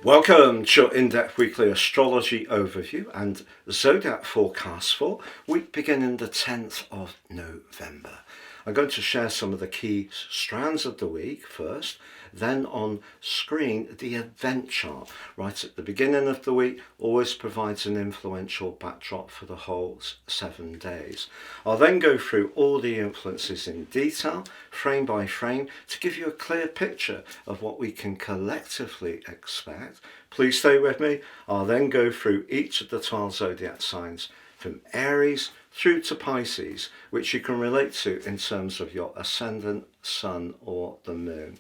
Welcome to your in-depth weekly astrology overview and zodiac forecast for week beginning the 10th of November. I'm going to share some of the key strands of the week first, then on screen the event chart right at the beginning of the week always provides an influential backdrop for the whole 7 days. I'll then go through all the influences in detail, frame by frame, to give you a clear picture of what we can collectively expect. Please stay with me. I'll then go through each of the 12 zodiac signs from Aries through to Pisces, which you can relate to in terms of your ascendant, sun or the moon.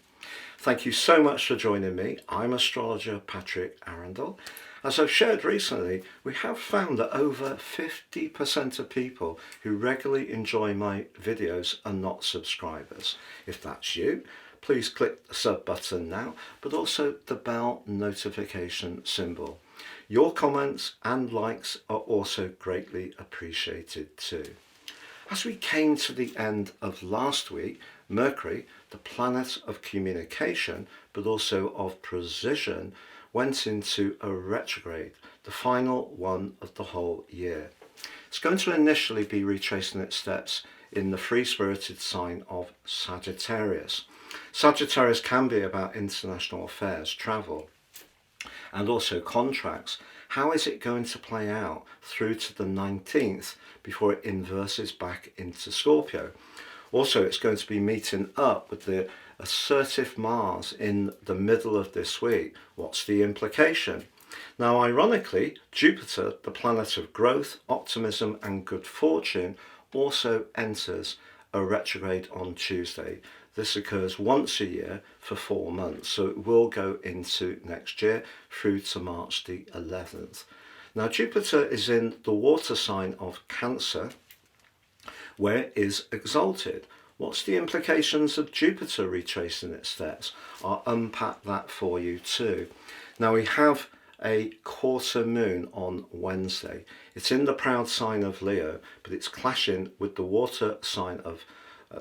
Thank you so much for joining me. I'm astrologer Patrick Arundell. As I've shared recently, we have found that over 50% of people who regularly enjoy my videos are not subscribers. If that's you, please click the sub button now, but also the bell notification symbol. Your comments and likes are also greatly appreciated too. As we came to the end of last week, Mercury, the planet of communication, but also of precision, went into a retrograde, the final one of the whole year. It's going to initially be retracing its steps in the free-spirited sign of Sagittarius. Sagittarius can be about international affairs, travel, and also contracts. How is it going to play out through to the 19th before it inverses back into Scorpio? Also, it's going to be meeting up with the assertive Mars in the middle of this week. What's the implication? Now, ironically, Jupiter, the planet of growth, optimism and good fortune, also enters a retrograde on Tuesday. This occurs once a year for 4 months, so it will go into next year through to March the 11th. Now, Jupiter is in the water sign of Cancer, where it is exalted. What's the implications of Jupiter retracing its steps? I'll unpack that for you too. Now, we have a quarter moon on Wednesday. It's in the proud sign of Leo, but it's clashing with the water sign of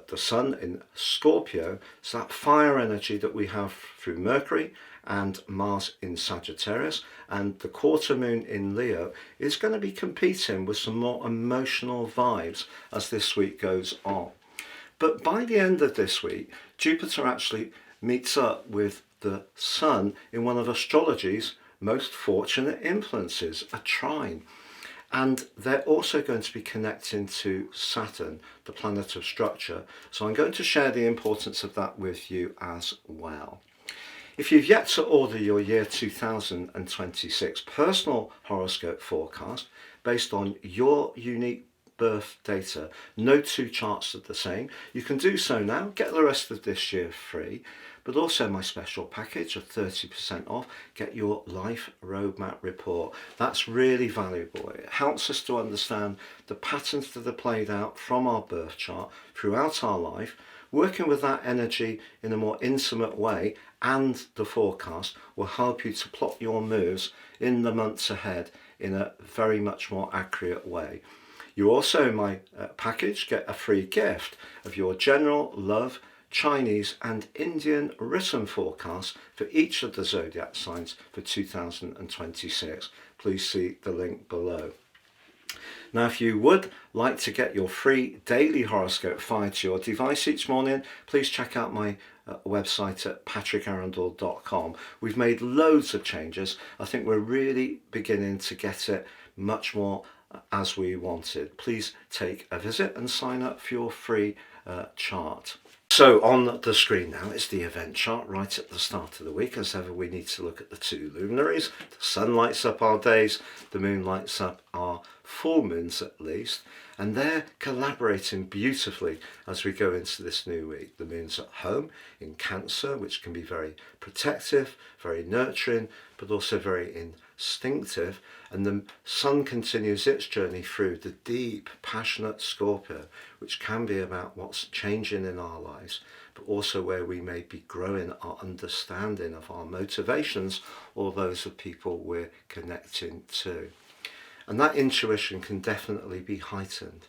the sun in Scorpio. So that fire energy that we have through Mercury and Mars in Sagittarius, and the quarter moon in Leo is going to be competing with some more emotional vibes as this week goes on. But by the end of this week, Jupiter actually meets up with the sun in one of astrology's most fortunate influences, a trine. And they're also going to be connecting to Saturn, the planet of structure. So I'm going to share the importance of that with you as well. If you've yet to order your year 2026 personal horoscope forecast based on your unique birth data, no two charts are the same, you can do so now. Get the rest of this year free, but also my special package of 30% off. Get your life roadmap report. That's really valuable. It helps us to understand the patterns that are played out from our birth chart throughout our life. Working with that energy in a more intimate way and the forecast will help you to plot your moves in the months ahead in a very much more accurate way. You also, in my package, get a free gift of your general, love, Chinese and Indian written forecast for each of the zodiac signs for 2026. Please see the link below. Now, if you would like to get your free daily horoscope fired to your device each morning, please check out my website at patrickarundell.com. We've made loads of changes. I think we're really beginning to get it much more as we wanted. Please take a visit and sign up for your free chart. So on the screen now is the event chart right at the start of the week. As ever, we need to look at the two luminaries. The sun lights up our days, the moon lights up our full moons at least, and they're collaborating beautifully as we go into this new week. The moon's at home in Cancer, which can be very protective, very nurturing, but also very instinctive, and the sun continues its journey through the deep, passionate Scorpio, which can be about what's changing in our lives, but also where we may be growing our understanding of our motivations or those of people we're connecting to. And that intuition can definitely be heightened.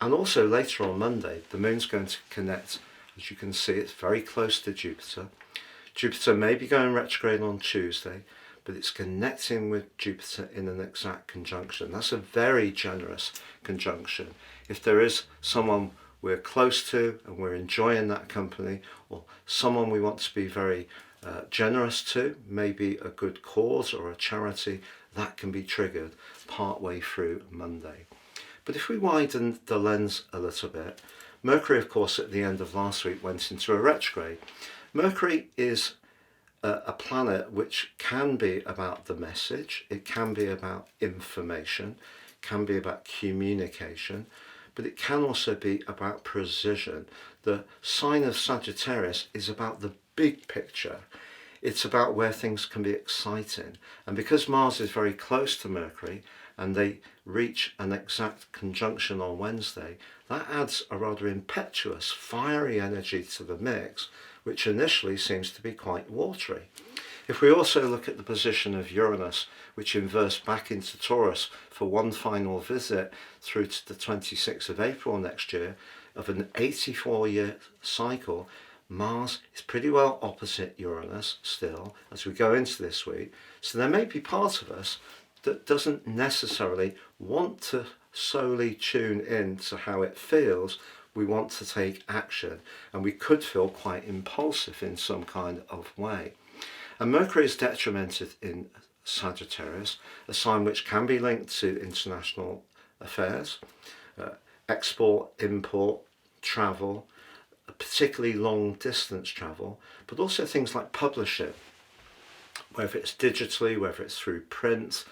And also later on Monday, the moon's going to connect, as you can see, it's very close to Jupiter. Jupiter may be going retrograde on Tuesday, but it's connecting with Jupiter in an exact conjunction. That's a very generous conjunction. If there is someone we're close to and we're enjoying that company, or someone we want to be very generous to, maybe a good cause or a charity, that can be triggered partway through Monday. But if we widen the lens a little bit, Mercury, of course, at the end of last week went into a retrograde. Mercury is a planet which can be about the message, it can be about information, can be about communication, but it can also be about precision. The sign of Sagittarius is about the big picture. It's about where things can be exciting. And because Mars is very close to Mercury and they reach an exact conjunction on Wednesday, that adds a rather impetuous, fiery energy to the mix, which initially seems to be quite watery. If we also look at the position of Uranus, which inversed back into Taurus for one final visit through to the 26th of April next year, of an 84-year cycle, Mars is pretty well opposite Uranus still as we go into this week. So there may be part of us that doesn't necessarily want to solely tune in to how it feels. We want to take action, and we could feel quite impulsive in some kind of way. And Mercury is detrimented in Sagittarius, a sign which can be linked to international affairs, export, import, travel, particularly long distance travel, but also things like publishing, whether it's digitally, whether it's through print,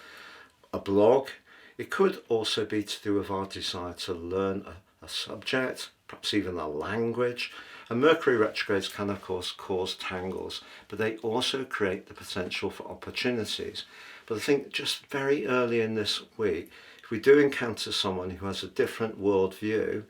a blog. It could also be to do with our desire to learn a subject, perhaps even a language. And Mercury retrogrades can of course cause tangles, but they also create the potential for opportunities. But I think just very early in this week, if we do encounter someone who has a different worldview,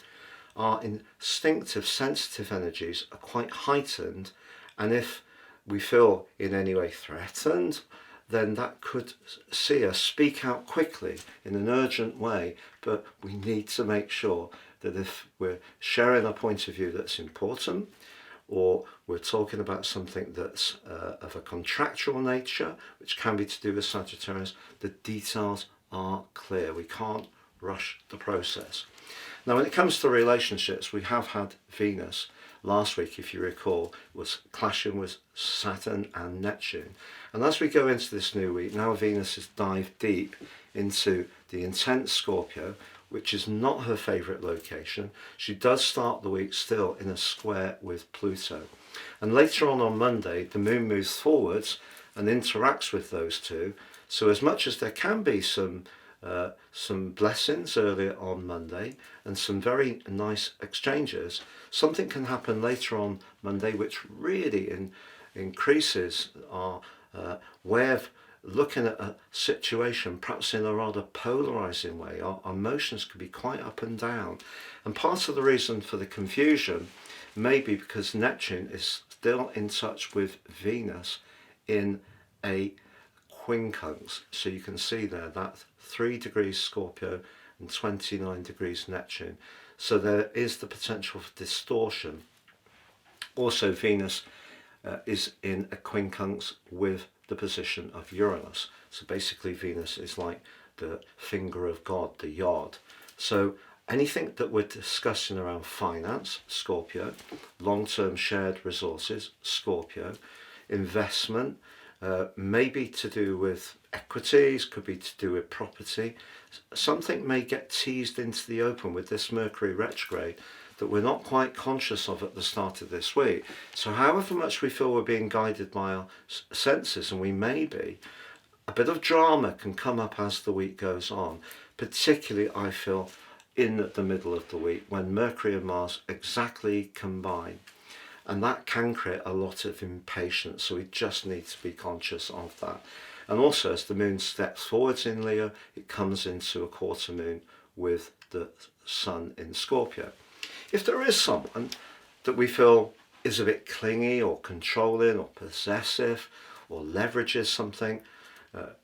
our instinctive, sensitive energies are quite heightened, and if we feel in any way threatened, then that could see us speak out quickly in an urgent way. But we need to make sure that if we're sharing a point of view that's important, or we're talking about something that's of a contractual nature, which can be to do with Sagittarius, the details are clear. We can't rush the process. Now, when it comes to relationships, we have had Venus last week, if you recall, was clashing with Saturn and Neptune. And as we go into this new week, now Venus has dived deep into the intense Scorpio, which is not her favourite location. She does start the week still in a square with Pluto. And later on Monday, the moon moves forwards and interacts with those two. So as much as there can be some blessings earlier on Monday and some very nice exchanges, something can happen later on Monday which really increases our way of looking at a situation, perhaps in a rather polarizing way. Our emotions can be quite up and down, and part of the reason for the confusion may be because Neptune is still in touch with Venus in a quincunx. So you can see there that 3 degrees Scorpio and 29 degrees Neptune. So there is the potential for distortion. Also, Venus is in a quincunx with the position of Uranus. So basically Venus is like the finger of God, the yod. So anything that we're discussing around finance, Scorpio, long-term shared resources, Scorpio, investment, maybe to do with equities, could be to do with property. Something may get teased into the open with this Mercury retrograde that we're not quite conscious of at the start of this week. So however much we feel we're being guided by our senses, and we may be, a bit of drama can come up as the week goes on, particularly I feel in the middle of the week when Mercury and Mars exactly combine. And that can create a lot of impatience, so we just need to be conscious of that. And also, as the moon steps forwards in Leo, it comes into a quarter moon with the sun in Scorpio. If there is someone that we feel is a bit clingy or controlling or possessive or leverages something,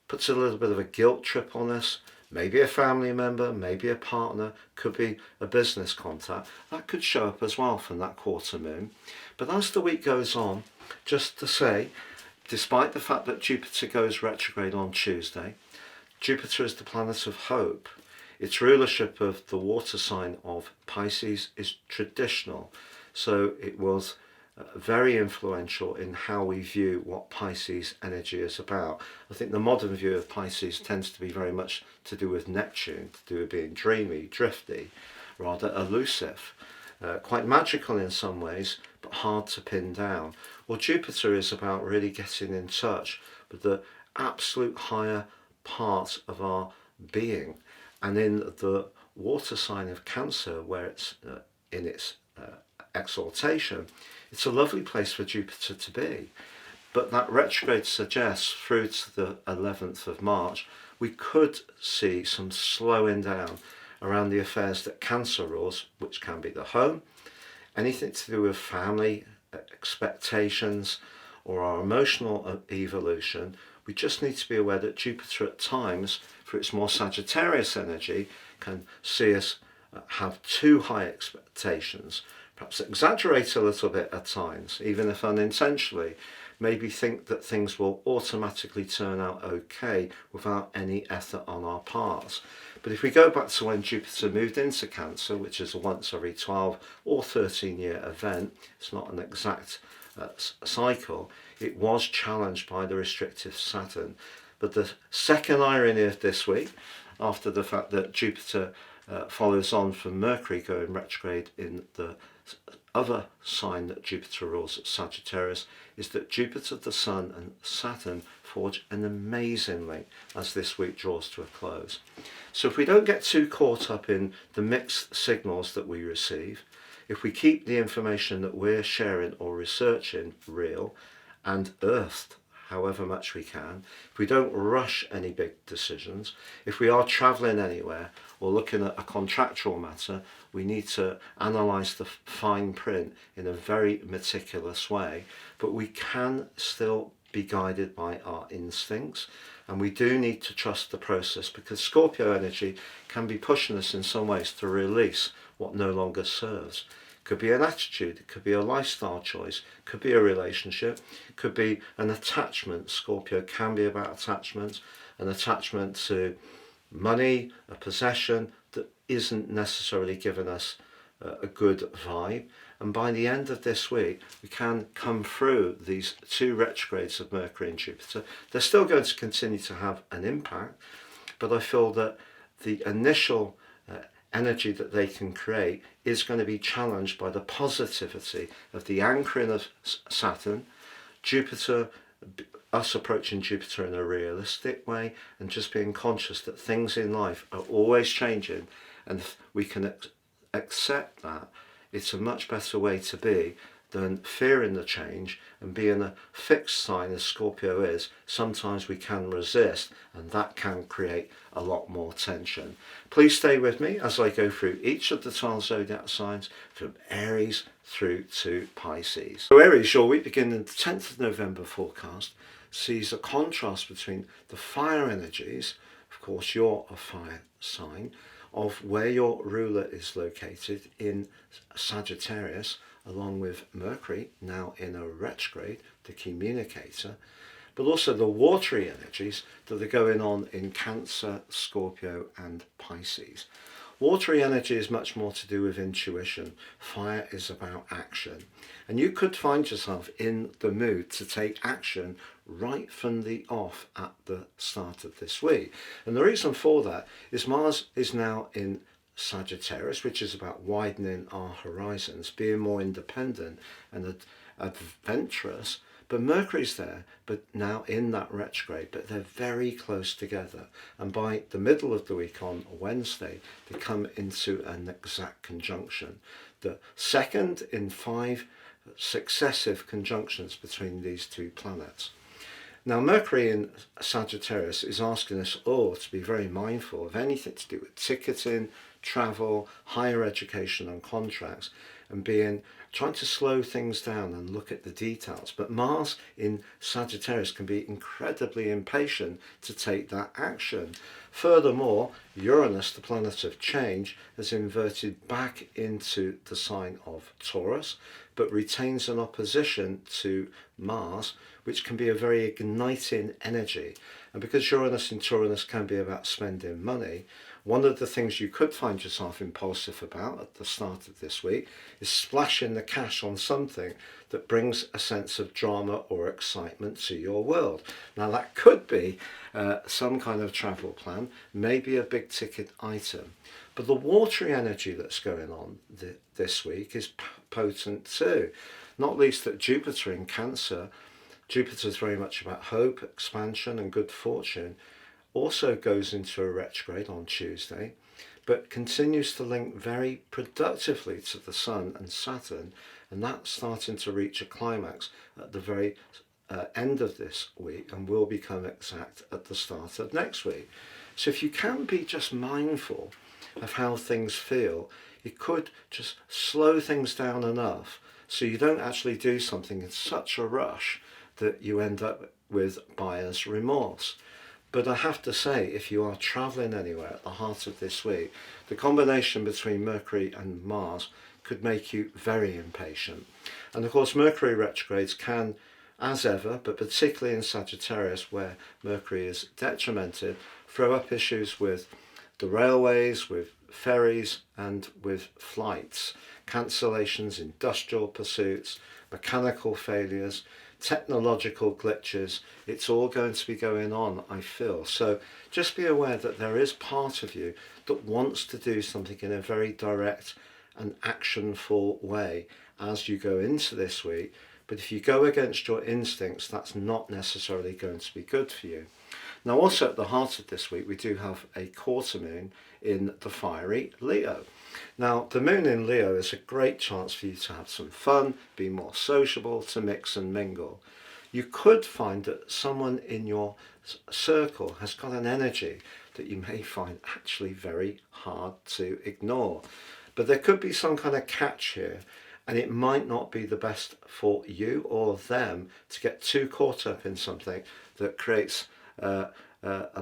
puts a little bit of a guilt trip on us, maybe a family member, maybe a partner, could be a business contact, that could show up as well from that quarter moon. But as the week goes on, just to say, Despite the fact that Jupiter goes retrograde on Tuesday, Jupiter is the planet of hope. Its rulership of the water sign of Pisces is traditional, so it was very influential in how we view what Pisces energy is about. I think the modern view of Pisces tends to be very much to do with Neptune, to do with being dreamy, drifty, rather elusive, quite magical in some ways, but hard to pin down. Well, Jupiter is about really getting in touch with the absolute higher part of our being. And in the water sign of Cancer, where it's in its exaltation, it's a lovely place for Jupiter to be. But that retrograde suggests through to the 11th of March, we could see some slowing down around the affairs that Cancer rules, which can be the home, anything to do with family, expectations, or our emotional evolution. We just need to be aware that Jupiter at times, for its more Sagittarius energy, can see us have too high expectations, perhaps exaggerate a little bit at times, even if unintentionally, maybe think that things will automatically turn out okay without any effort on our parts. But if we go back to when Jupiter moved into Cancer, which is a once every 12 or 13 year event, it's not an exact cycle, it was challenged by the restrictive Saturn. But the second irony of this week, after the fact that Jupiter follows on from Mercury going retrograde in the other sign that Jupiter rules, Sagittarius, is that Jupiter, the Sun, and Saturn forge an amazing link as this week draws to a close. So if we don't get too caught up in the mixed signals that we receive, if we keep the information that we're sharing or researching real and earthed however much we can, if we don't rush any big decisions, if we are travelling anywhere or looking at a contractual matter, we need to analyse the fine print in a very meticulous way, but we can still be guided by our instincts, and we do need to trust the process, because Scorpio energy can be pushing us in some ways to release what no longer serves. Could be an attitude, it could be a lifestyle choice, could be a relationship, could be an attachment. Scorpio can be about attachment, an attachment to money, a possession that isn't necessarily giving us a good vibe. And by the end of this week, we can come through these two retrogrades of Mercury and Jupiter. They're still going to continue to have an impact, but I feel that the initial energy that they can create is going to be challenged by the positivity of the anchoring of Saturn, Jupiter, us approaching Jupiter in a realistic way, and just being conscious that things in life are always changing, and if we can accept that, it's a much better way to be than fearing the change and being a fixed sign as Scorpio is. Sometimes we can resist, and that can create a lot more tension. Please stay with me as I go through each of the 12 zodiac signs from Aries through to Pisces. So Aries, your week beginning the 10th of November forecast sees a contrast between the fire energies, of course you're a fire sign, of where your ruler is located in Sagittarius, along with Mercury, now in a retrograde, the communicator, but also the watery energies that are going on in Cancer, Scorpio and Pisces. Watery energy is much more to do with intuition. Fire is about action. And you could find yourself in the mood to take action right from the off at the start of this week. And the reason for that is Mars is now in Sagittarius, which is about widening our horizons, being more independent and adventurous. But Mercury's there, but now in that retrograde, but they're very close together. And by the middle of the week on Wednesday, they come into an exact conjunction. The second in 5 successive conjunctions between these two planets. Now, Mercury in Sagittarius is asking us all to be very mindful of anything to do with ticketing, travel, higher education and contracts, and trying to slow things down and look at the details. But Mars in Sagittarius can be incredibly impatient to take that action. Furthermore, Uranus, the planet of change, has inverted back into the sign of Taurus, but retains an opposition to Mars, which can be a very igniting energy. And because Uranus in Taurus can be about spending money, one of the things you could find yourself impulsive about at the start of this week is splashing the cash on something that brings a sense of drama or excitement to your world. Now that could be some kind of travel plan, maybe a big ticket item. But the watery energy that's going on this week is potent too. Not least that Jupiter in Cancer, Jupiter is very much about hope, expansion and good fortune, also goes into a retrograde on Tuesday, but continues to link very productively to the Sun and Saturn, and that's starting to reach a climax at the very end of this week and will become exact at the start of next week. So if you can be just mindful of how things feel, it could just slow things down enough so you don't actually do something in such a rush that you end up with buyer's remorse. But I have to say, if you are travelling anywhere at the heart of this week, the combination between Mercury and Mars could make you very impatient. And of course, Mercury retrogrades can, as ever, but particularly in Sagittarius, where Mercury is detrimented, throw up issues with the railways, with ferries and with flights, cancellations, industrial pursuits, mechanical failures, technological glitches. It's all going to be going on, I feel. So just be aware that there is part of you that wants to do something in a very direct and actionful way as you go into this week. But if you go against your instincts, that's not necessarily going to be good for you. Now also at the heart of this week, we do have a quarter moon in the fiery Leo. Now the moon in Leo is a great chance for you to have some fun, be more sociable, to mix and mingle. You could find that someone in your circle has got an energy that you may find actually very hard to ignore. But there could be some kind of catch here, and it might not be the best for you or them to get too caught up in something that creates a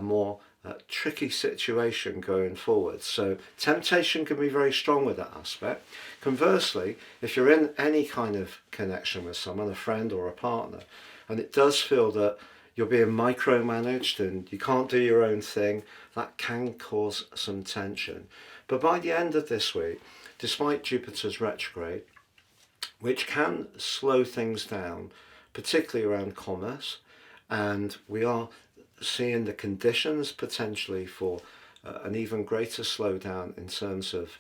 more tricky situation going forward. So temptation can be very strong with that aspect. Conversely, if you're in any kind of connection with someone, a friend or a partner, and it does feel that you're being micromanaged and you can't do your own thing, that can cause some tension. But by the end of this week, despite Jupiter's retrograde, which can slow things down, particularly around commerce, and we are seeing the conditions potentially for an even greater slowdown in terms of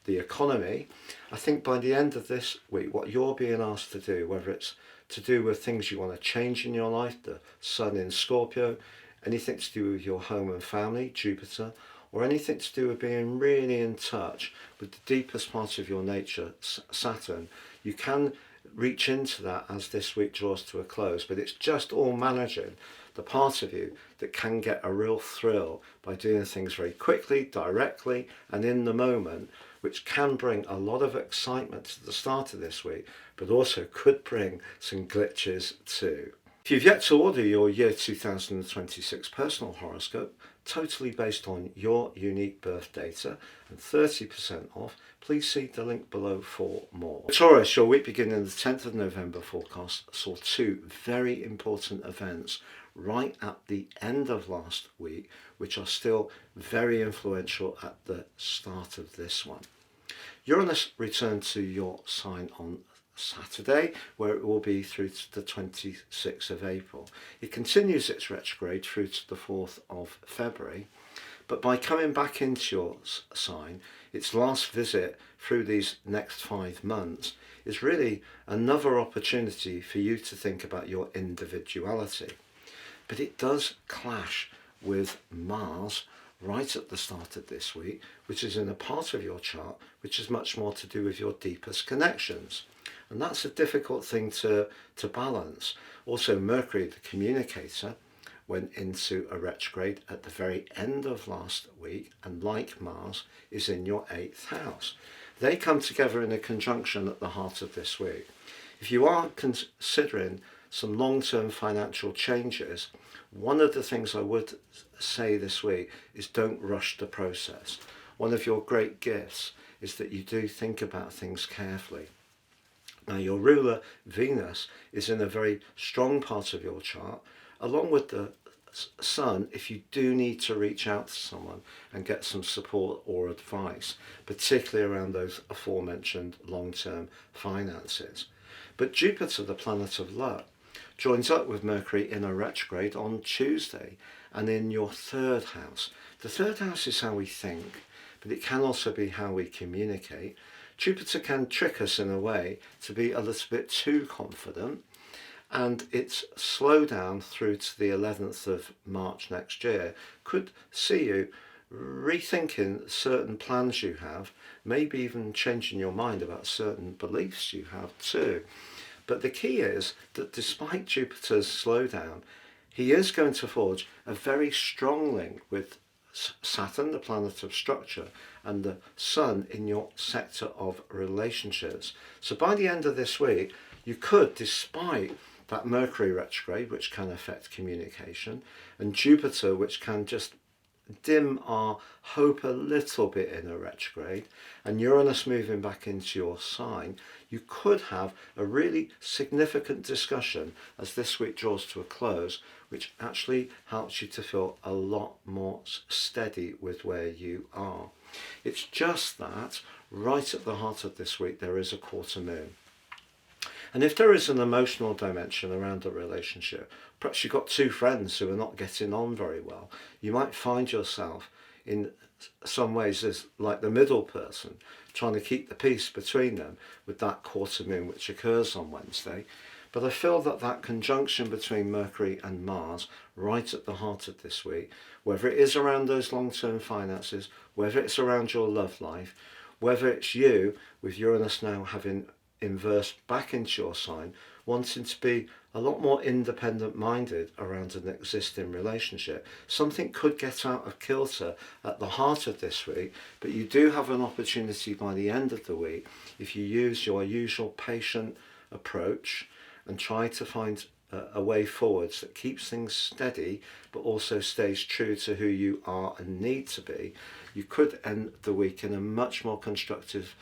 the economy. I think by the end of this week, what you're being asked to do, whether it's to do with things you want to change in your life, the Sun in Scorpio, anything to do with your home and family, Jupiter, or anything to do with being really in touch with the deepest part of your nature, Saturn, you can reach into that as this week draws to a close, but it's just all managing the part of you that can get a real thrill by doing things very quickly, directly, and in the moment, which can bring a lot of excitement to the start of this week, but also could bring some glitches too. If you've yet to order your year 2026 personal horoscope, totally based on your unique birth data and 30% off, please see the link below for more. Taurus, your week beginning the 10th of November forecast saw two very important events right at the end of last week, which are still very influential at the start of this one. Uranus returned to your sign on Saturday, where it will be through to the 26th of April. It continues its retrograde through to the 4th of February, but by coming back into your sign, its last visit through these next 5 months is really another opportunity for you to think about your individuality. But it does clash with Mars right at the start of this week, which is in a part of your chart which is much more to do with your deepest connections. And that's a difficult thing to balance. Also, Mercury, the communicator, went into a retrograde at the very end of last week, and like Mars, is in your 8th house. They come together in a conjunction at the heart of this week. If you are considering some long-term financial changes, one of the things I would say this week is don't rush the process. One of your great gifts is that you do think about things carefully. Now, your ruler, Venus, is in a very strong part of your chart, along with the Sun, if you do need to reach out to someone and get some support or advice, particularly around those aforementioned long-term finances. But Jupiter, the planet of luck, joins up with Mercury in a retrograde on Tuesday and in your 3rd house. The 3rd house is how we think, but it can also be how we communicate. Jupiter can trick us in a way to be a little bit too confident, and its slowdown through to the 11th of March next year could see you rethinking certain plans you have, maybe even changing your mind about certain beliefs you have too. But the key is that despite Jupiter's slowdown, he is going to forge a very strong link with Saturn, the planet of structure, and the Sun in your sector of relationships. So by the end of this week, you could, despite that Mercury retrograde, which can affect communication, and Jupiter, which can just dim our hope a little bit in a retrograde, and Uranus moving back into your sign, you could have a really significant discussion as this week draws to a close, which actually helps you to feel a lot more steady with where you are. It's just that right at the heart of this week there is a quarter moon. And if there is an emotional dimension around a relationship, perhaps you've got two friends who are not getting on very well, you might find yourself in some ways as like the middle person, trying to keep the peace between them with that quarter moon which occurs on Wednesday. But I feel that that conjunction between Mercury and Mars right at the heart of this week, whether it is around those long-term finances, whether it's around your love life, whether it's you with Uranus now having inversed back into your sign, wanting to be a lot more independent minded around an existing relationship. Something could get out of kilter at the heart of this week, but you do have an opportunity by the end of the week, if you use your usual patient approach and try to find a way forwards that keeps things steady but also stays true to who you are and need to be, you could end the week in a much more constructive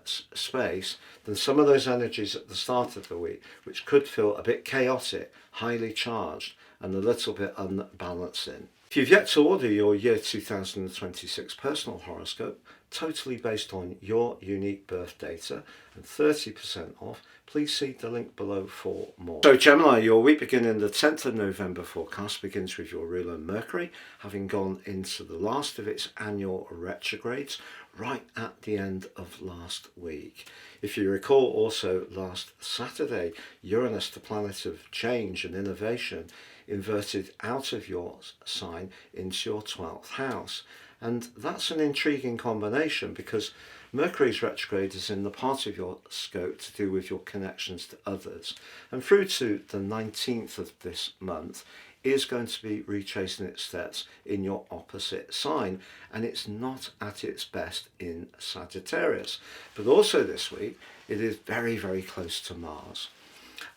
space than some of those energies at the start of the week, which could feel a bit chaotic, highly charged and a little bit unbalancing. If you've yet to order your year 2026 personal horoscope, totally based on your unique birth data and 30% off, please see the link below for more. So Gemini, your week beginning the 10th of November forecast begins with your ruler Mercury having gone into the last of its annual retrogrades right at the end of last week. If you recall, also last Saturday, Uranus, the planet of change and innovation, inverted out of your sign into your 12th house. And that's an intriguing combination because Mercury's retrograde is in the part of your scope to do with your connections to others. And through to the 19th of this month is going to be retracing its steps in your opposite sign. And it's not at its best in Sagittarius. But also this week, it is very, very close to Mars.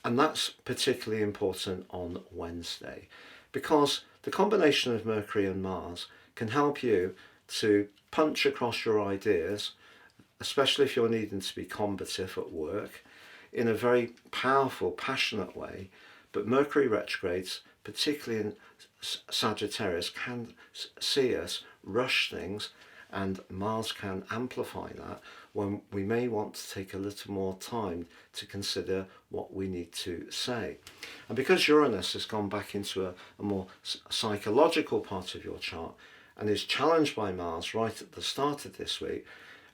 And that's particularly important on Wednesday because the combination of Mercury and Mars can help you to punch across your ideas, especially if you're needing to be combative at work, in a very powerful, passionate way. But Mercury retrogrades, particularly in Sagittarius, can see us rush things, and Mars can amplify that when we may want to take a little more time to consider what we need to say. And because Uranus has gone back into a more psychological part of your chart and is challenged by Mars right at the start of this week,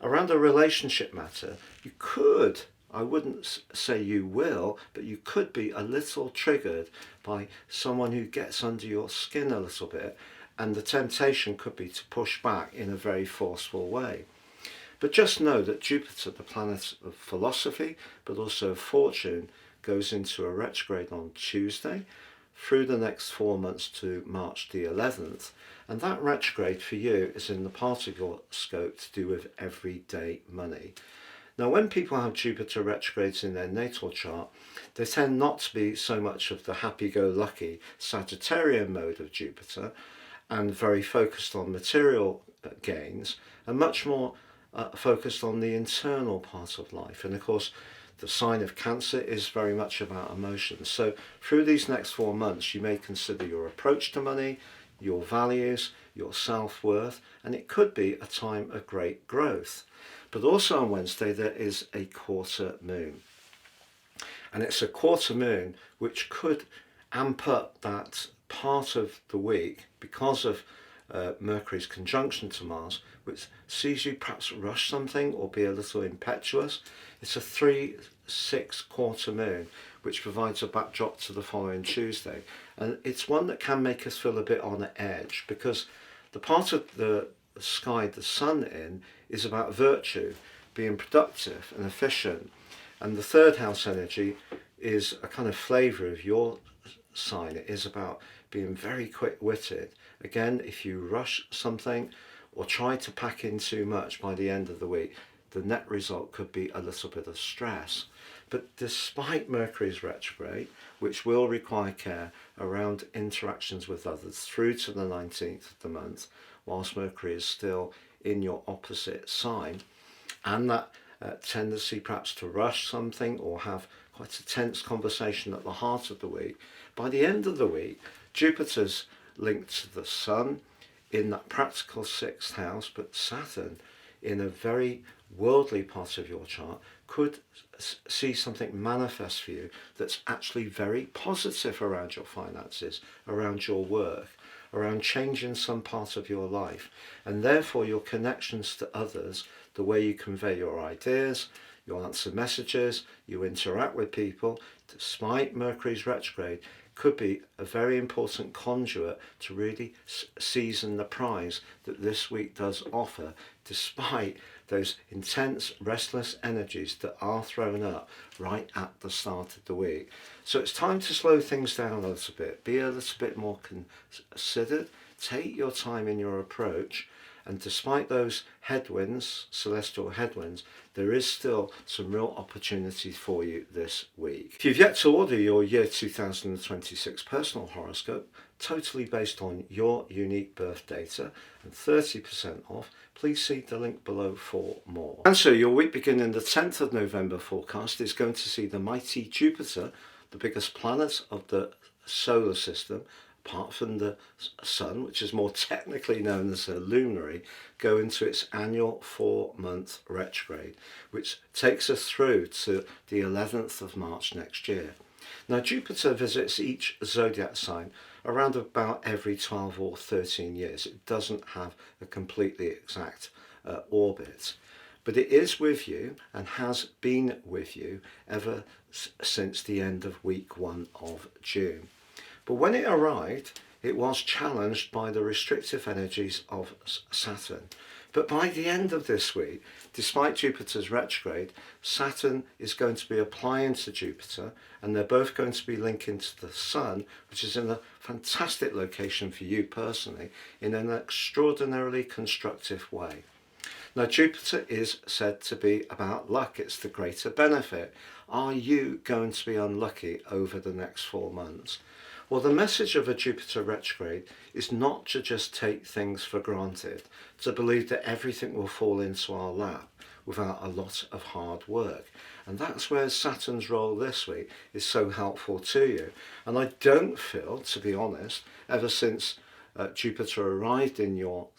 around a relationship matter, you could, I wouldn't say you will, but you could be a little triggered by someone who gets under your skin a little bit, and the temptation could be to push back in a very forceful way. But just know that Jupiter, the planet of philosophy, but also of fortune, goes into a retrograde on Tuesday. through the next 4 months to March the 11th. And that retrograde for you is in the part of your scope to do with everyday money. Now, when people have Jupiter retrogrades in their natal chart, they tend not to be so much of the happy-go-lucky Sagittarian mode of Jupiter and very focused on material gains, and much more focused on the internal part of life. And of course, the sign of Cancer is very much about emotions. So through these next 4 months, you may consider your approach to money, your values, your self-worth, and it could be a time of great growth. But also on Wednesday, there is a quarter moon. And it's a quarter moon which could amp up that part of the week because of Mercury's conjunction to Mars, which sees you perhaps rush something or be a little impetuous. It's a 3-6 quarter moon, which provides a backdrop to the following Tuesday. And it's one that can make us feel a bit on edge, because the part of the sky the sun in is about virtue, being productive and efficient. And the third house energy is a kind of flavour of your sign. It is about being very quick-witted. Again, if you rush something or try to pack in too much by the end of the week, the net result could be a little bit of stress. But despite Mercury's retrograde, which will require care around interactions with others through to the 19th of the month, whilst Mercury is still in your opposite sign, and that tendency perhaps to rush something or have quite a tense conversation at the heart of the week, by the end of the week, Jupiter's linked to the Sun in that practical 6th house, but Saturn in a very worldly part of your chart could see something manifest for you that's actually very positive around your finances, around your work, around changing some part of your life, and therefore your connections to others, the way you convey your ideas, you answer messages, you interact with people, despite Mercury's retrograde, could be a very important conduit to really season the prize that this week does offer, despite those intense, restless energies that are thrown up right at the start of the week. So it's time to slow things down a little bit, be a little bit more considered, take your time in your approach, and despite those headwinds, celestial headwinds, there is still some real opportunities for you this week. If you've yet to order your year 2026 personal horoscope, totally based on your unique birth data and 30% off, please see the link below for more. And so your week beginning the 10th of November forecast is going to see the mighty Jupiter, the biggest planet of the solar system, apart from the Sun, which is more technically known as a luminary, go into its annual 4-month retrograde, which takes us through to the 11th of March next year. Now, Jupiter visits each zodiac sign around about every 12 or 13 years. It doesn't have a completely exact orbit, but it is with you and has been with you ever since the end of week 1 of June. But when it arrived, it was challenged by the restrictive energies of Saturn. But by the end of this week, despite Jupiter's retrograde, Saturn is going to be applying to Jupiter, and they're both going to be linking to the Sun, which is in a fantastic location for you personally, in an extraordinarily constructive way. Now, Jupiter is said to be about luck. It's the greater benefit. Are you going to be unlucky over the next 4 months? Well, the message of a Jupiter retrograde is not to just take things for granted, to believe that everything will fall into our lap without a lot of hard work. And that's where Saturn's role this week is so helpful to you. And I don't feel, to be honest, ever since Jupiter arrived in your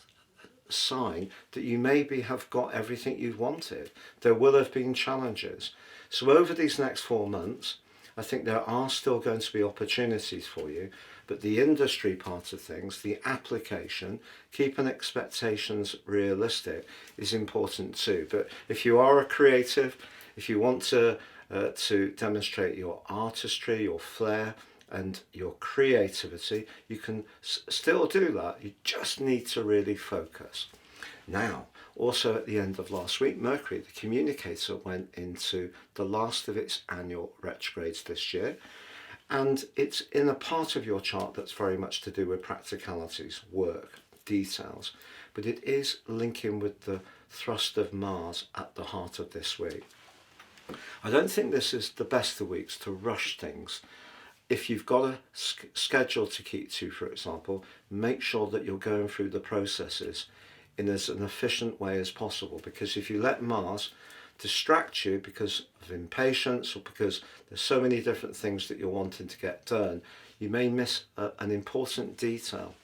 sign, that you maybe have got everything you wanted. There will have been challenges. So over these next 4 months, I think there are still going to be opportunities for you, but the industry part of things, the application, keeping expectations realistic is important too. But if you are a creative, if you want to demonstrate your artistry, your flair, and your creativity, you can still do that. You just need to really focus. Now, also at the end of last week, Mercury, the communicator, went into the last of its annual retrogrades this year. And it's in a part of your chart that's very much to do with practicalities, work, details, but it is linking with the thrust of Mars at the heart of this week. I don't think this is the best of weeks to rush things. If you've got a schedule to keep to, for example, make sure that you're going through the processes in as an efficient way as possible, because if you let Mars distract you because of impatience or because there's so many different things that you're wanting to get done, you may miss an important detail.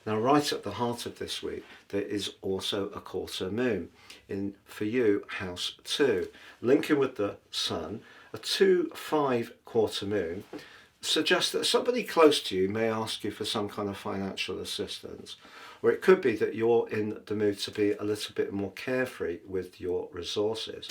Now, right at the heart of this week, there is also a quarter moon in, for you, house 2. Linking with the sun, a 2-5 quarter moon suggests that somebody close to you may ask you for some kind of financial assistance, or it could be that you're in the mood to be a little bit more carefree with your resources.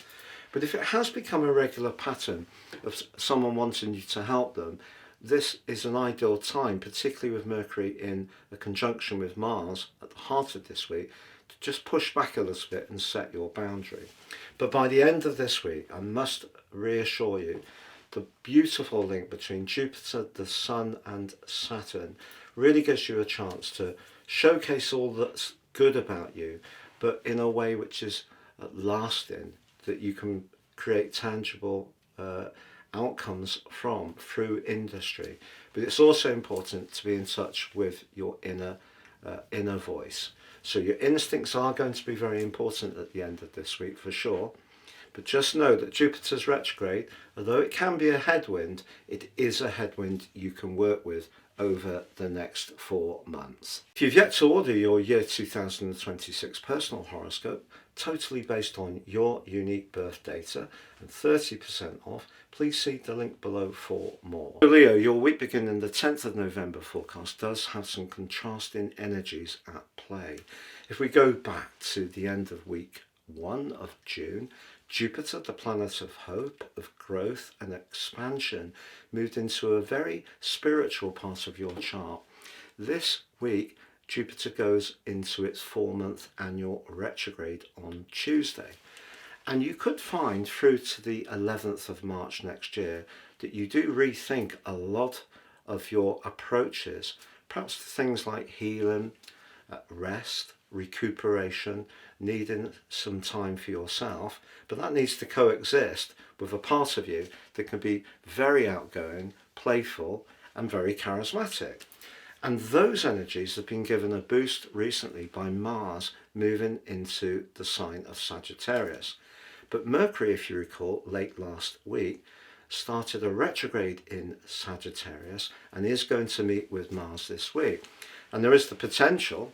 But if it has become a regular pattern of someone wanting you to help them, this is an ideal time, particularly with Mercury in a conjunction with Mars at the heart of this week, to just push back a little bit and set your boundary. But by the end of this week, I must reassure you, the beautiful link between Jupiter, the Sun and Saturn really gives you a chance to showcase all that's good about you, but in a way which is lasting, that you can create tangible outcomes from through industry. But it's also important to be in touch with your inner voice. So your instincts are going to be very important at the end of this week for sure. But just know that Jupiter's retrograde, although it can be a headwind, it is a headwind you can work with over the next 4 months. If you've yet to order your year 2026 personal horoscope, totally based on your unique birth data and 30% off, please see the link below for more. Leo, your week beginning the 10th of November forecast does have some contrasting energies at play. If we go back to the end of week 1 of June, Jupiter, the planet of hope, of growth and expansion, moved into a very spiritual part of your chart. This week, Jupiter goes into its 4-month annual retrograde on Tuesday. And you could find through to the 11th of March next year that you do rethink a lot of your approaches, perhaps to things like healing, rest, recuperation, needing some time for yourself, but that needs to coexist with a part of you that can be very outgoing, playful and very charismatic. And those energies have been given a boost recently by Mars moving into the sign of Sagittarius. But Mercury, if you recall, late last week started a retrograde in Sagittarius and is going to meet with Mars this week. And there is the potential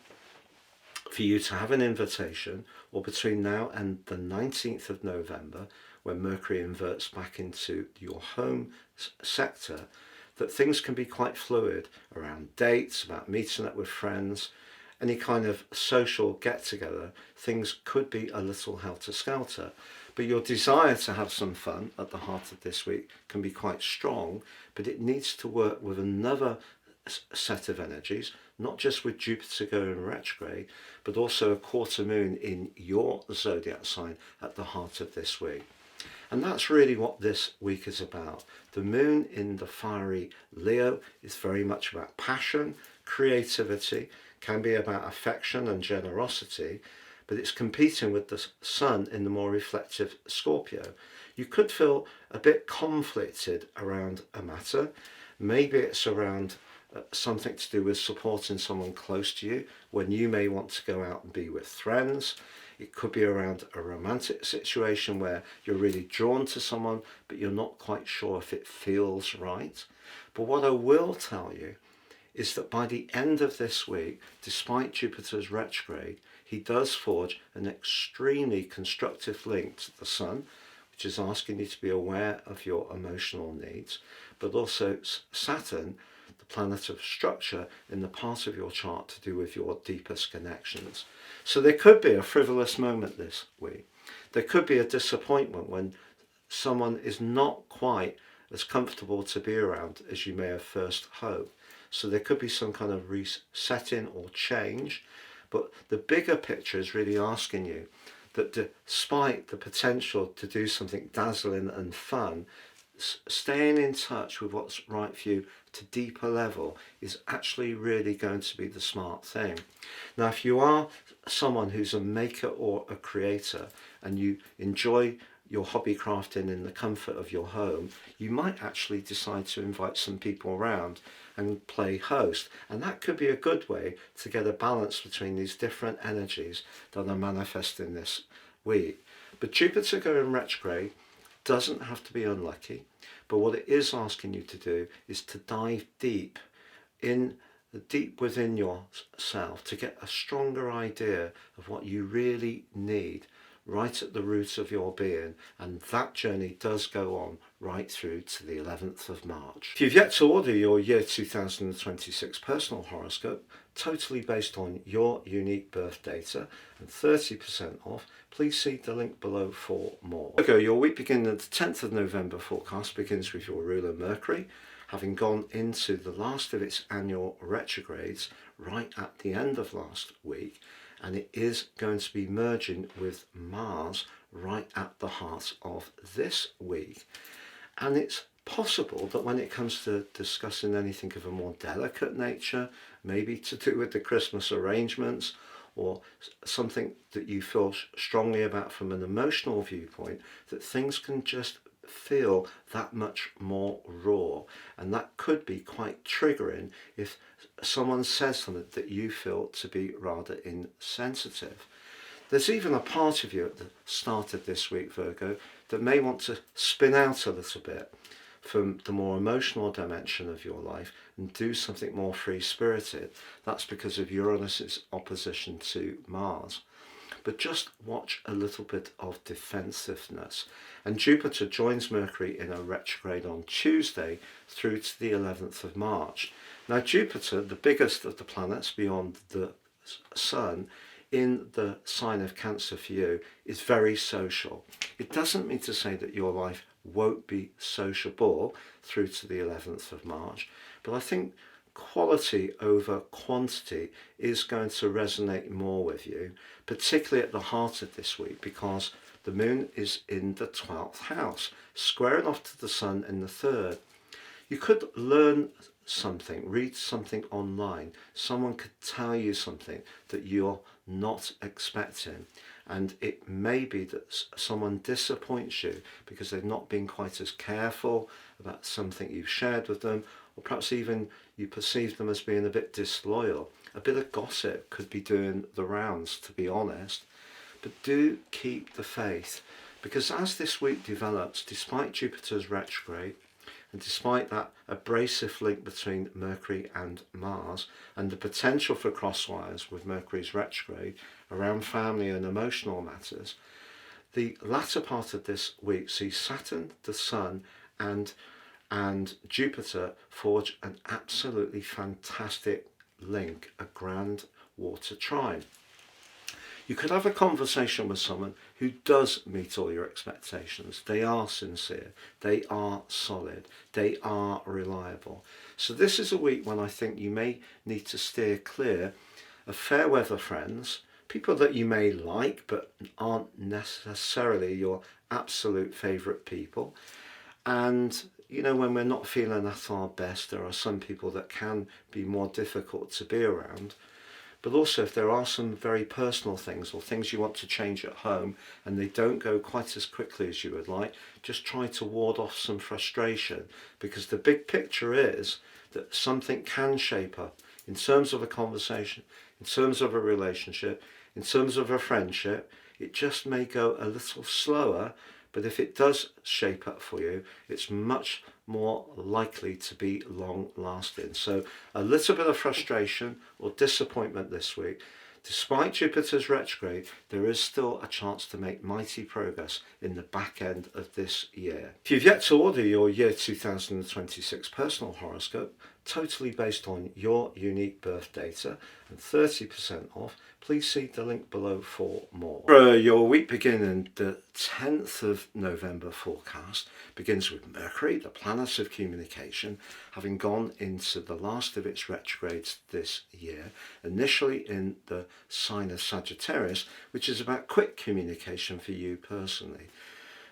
for you to have an invitation, or between now and the 19th of November, when Mercury inverts back into your home sector, that things can be quite fluid around dates, about meeting up with friends, any kind of social get-together. Things could be a little helter-skelter, but your desire to have some fun at the heart of this week can be quite strong, but it needs to work with another set of energies, not just with Jupiter going retrograde, but also a quarter moon in your zodiac sign at the heart of this week. And that's really what this week is about. The moon in the fiery Leo is very much about passion, creativity, can be about affection and generosity, but it's competing with the sun in the more reflective Scorpio. You could feel a bit conflicted around a matter. Maybe it's around something to do with supporting someone close to you when you may want to go out and be with friends. It could be around a romantic situation where you're really drawn to someone, but you're not quite sure if it feels right. But what I will tell you is that by the end of this week, despite Jupiter's retrograde, he does forge an extremely constructive link to the Sun, which is asking you to be aware of your emotional needs, but also Saturn, the planet of structure, in the part of your chart to do with your deepest connections. So there could be a frivolous moment this week. There could be a disappointment when someone is not quite as comfortable to be around as you may have first hoped. So there could be some kind of resetting or change. But the bigger picture is really asking you that despite the potential to do something dazzling and fun, staying in touch with what's right for you to deeper level is actually really going to be the smart thing. Now, if you are someone who's a maker or a creator and you enjoy your hobby crafting in the comfort of your home, you might actually decide to invite some people around and play host. And that could be a good way to get a balance between these different energies that are manifesting this week. But Jupiter going retrograde doesn't have to be unlucky, but what it is asking you to do is to dive deep within yourself to get a stronger idea of what you really need right at the root of your being, and that journey does go on right through to the 11th of March. If you've yet to order your year 2026 personal horoscope, totally based on your unique birth data and 30% off, please see the link below for more. Virgo, your week beginning the 10th of November forecast begins with your ruler Mercury, having gone into the last of its annual retrogrades right at the end of last week, and it is going to be merging with Mars right at the heart of this week. And it's possible that when it comes to discussing anything of a more delicate nature, maybe to do with the Christmas arrangements or something that you feel strongly about from an emotional viewpoint, that things can just feel that much more raw, and that could be quite triggering if someone says something that you feel to be rather insensitive. There's even a part of you at the start of this week, Virgo, that may want to spin out a little bit from the more emotional dimension of your life and do something more free-spirited. That's because of Uranus's opposition to Mars. But just watch a little bit of defensiveness. And Jupiter joins Mercury in a retrograde on Tuesday through to the 11th of March. Now, Jupiter, the biggest of the planets beyond the Sun, in the sign of Cancer for you, is very social. It doesn't mean to say that your life won't be sociable through to the 11th of March, but I think quality over quantity is going to resonate more with you, particularly at the heart of this week, because the moon is in the 12th house, squaring off to the sun in the 3rd. You could learn something, read something online. Someone could tell you something that you're not expecting, and it may be that someone disappoints you because they've not been quite as careful about something you've shared with them, or perhaps even you perceive them as being a bit disloyal. A bit of gossip could be doing the rounds, to be honest. But do keep the faith, because as this week develops, despite Jupiter's retrograde, and despite that abrasive link between Mercury and Mars, and the potential for crosswires with Mercury's retrograde around family and emotional matters, the latter part of this week sees Saturn, the Sun, and Jupiter forge an absolutely fantastic link, a grand water trine. You could have a conversation with someone who does meet all your expectations. They are sincere, they are solid, they are reliable. So this is a week when I think you may need to steer clear of fair weather friends, people that you may like but aren't necessarily your absolute favourite people. And you know, when we're not feeling at our best, there are some people that can be more difficult to be around. But also, if there are some very personal things or things you want to change at home and they don't go quite as quickly as you would like, just try to ward off some frustration, because the big picture is that something can shape up in terms of a conversation, in terms of a relationship, in terms of a friendship. It just may go a little slower, but if it does shape up for you, it's much more likely to be long lasting. So a little bit of frustration or disappointment this week. Despite Jupiter's retrograde, there is still a chance to make mighty progress in the back end of this year. If you've yet to order your year 2026 personal horoscope, totally based on your unique birth data and 30% off, please see the link below for more. Your week beginning the 10th of November forecast begins with Mercury, the planet of communication, having gone into the last of its retrogrades this year, initially in the sign of Sagittarius, which is about quick communication for you personally.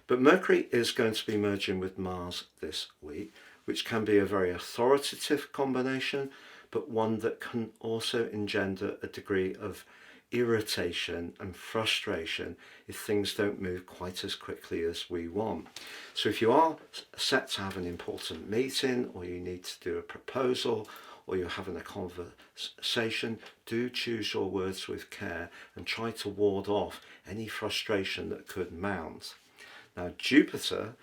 But Mercury is going to be merging with Mars this week, which can be a very authoritative combination, but one that can also engender a degree of irritation and frustration if things don't move quite as quickly as we want. So if you are set to have an important meeting, or you need to do a proposal, or you're having a conversation, do choose your words with care and try to ward off any frustration that could mount. Now, Jupiter,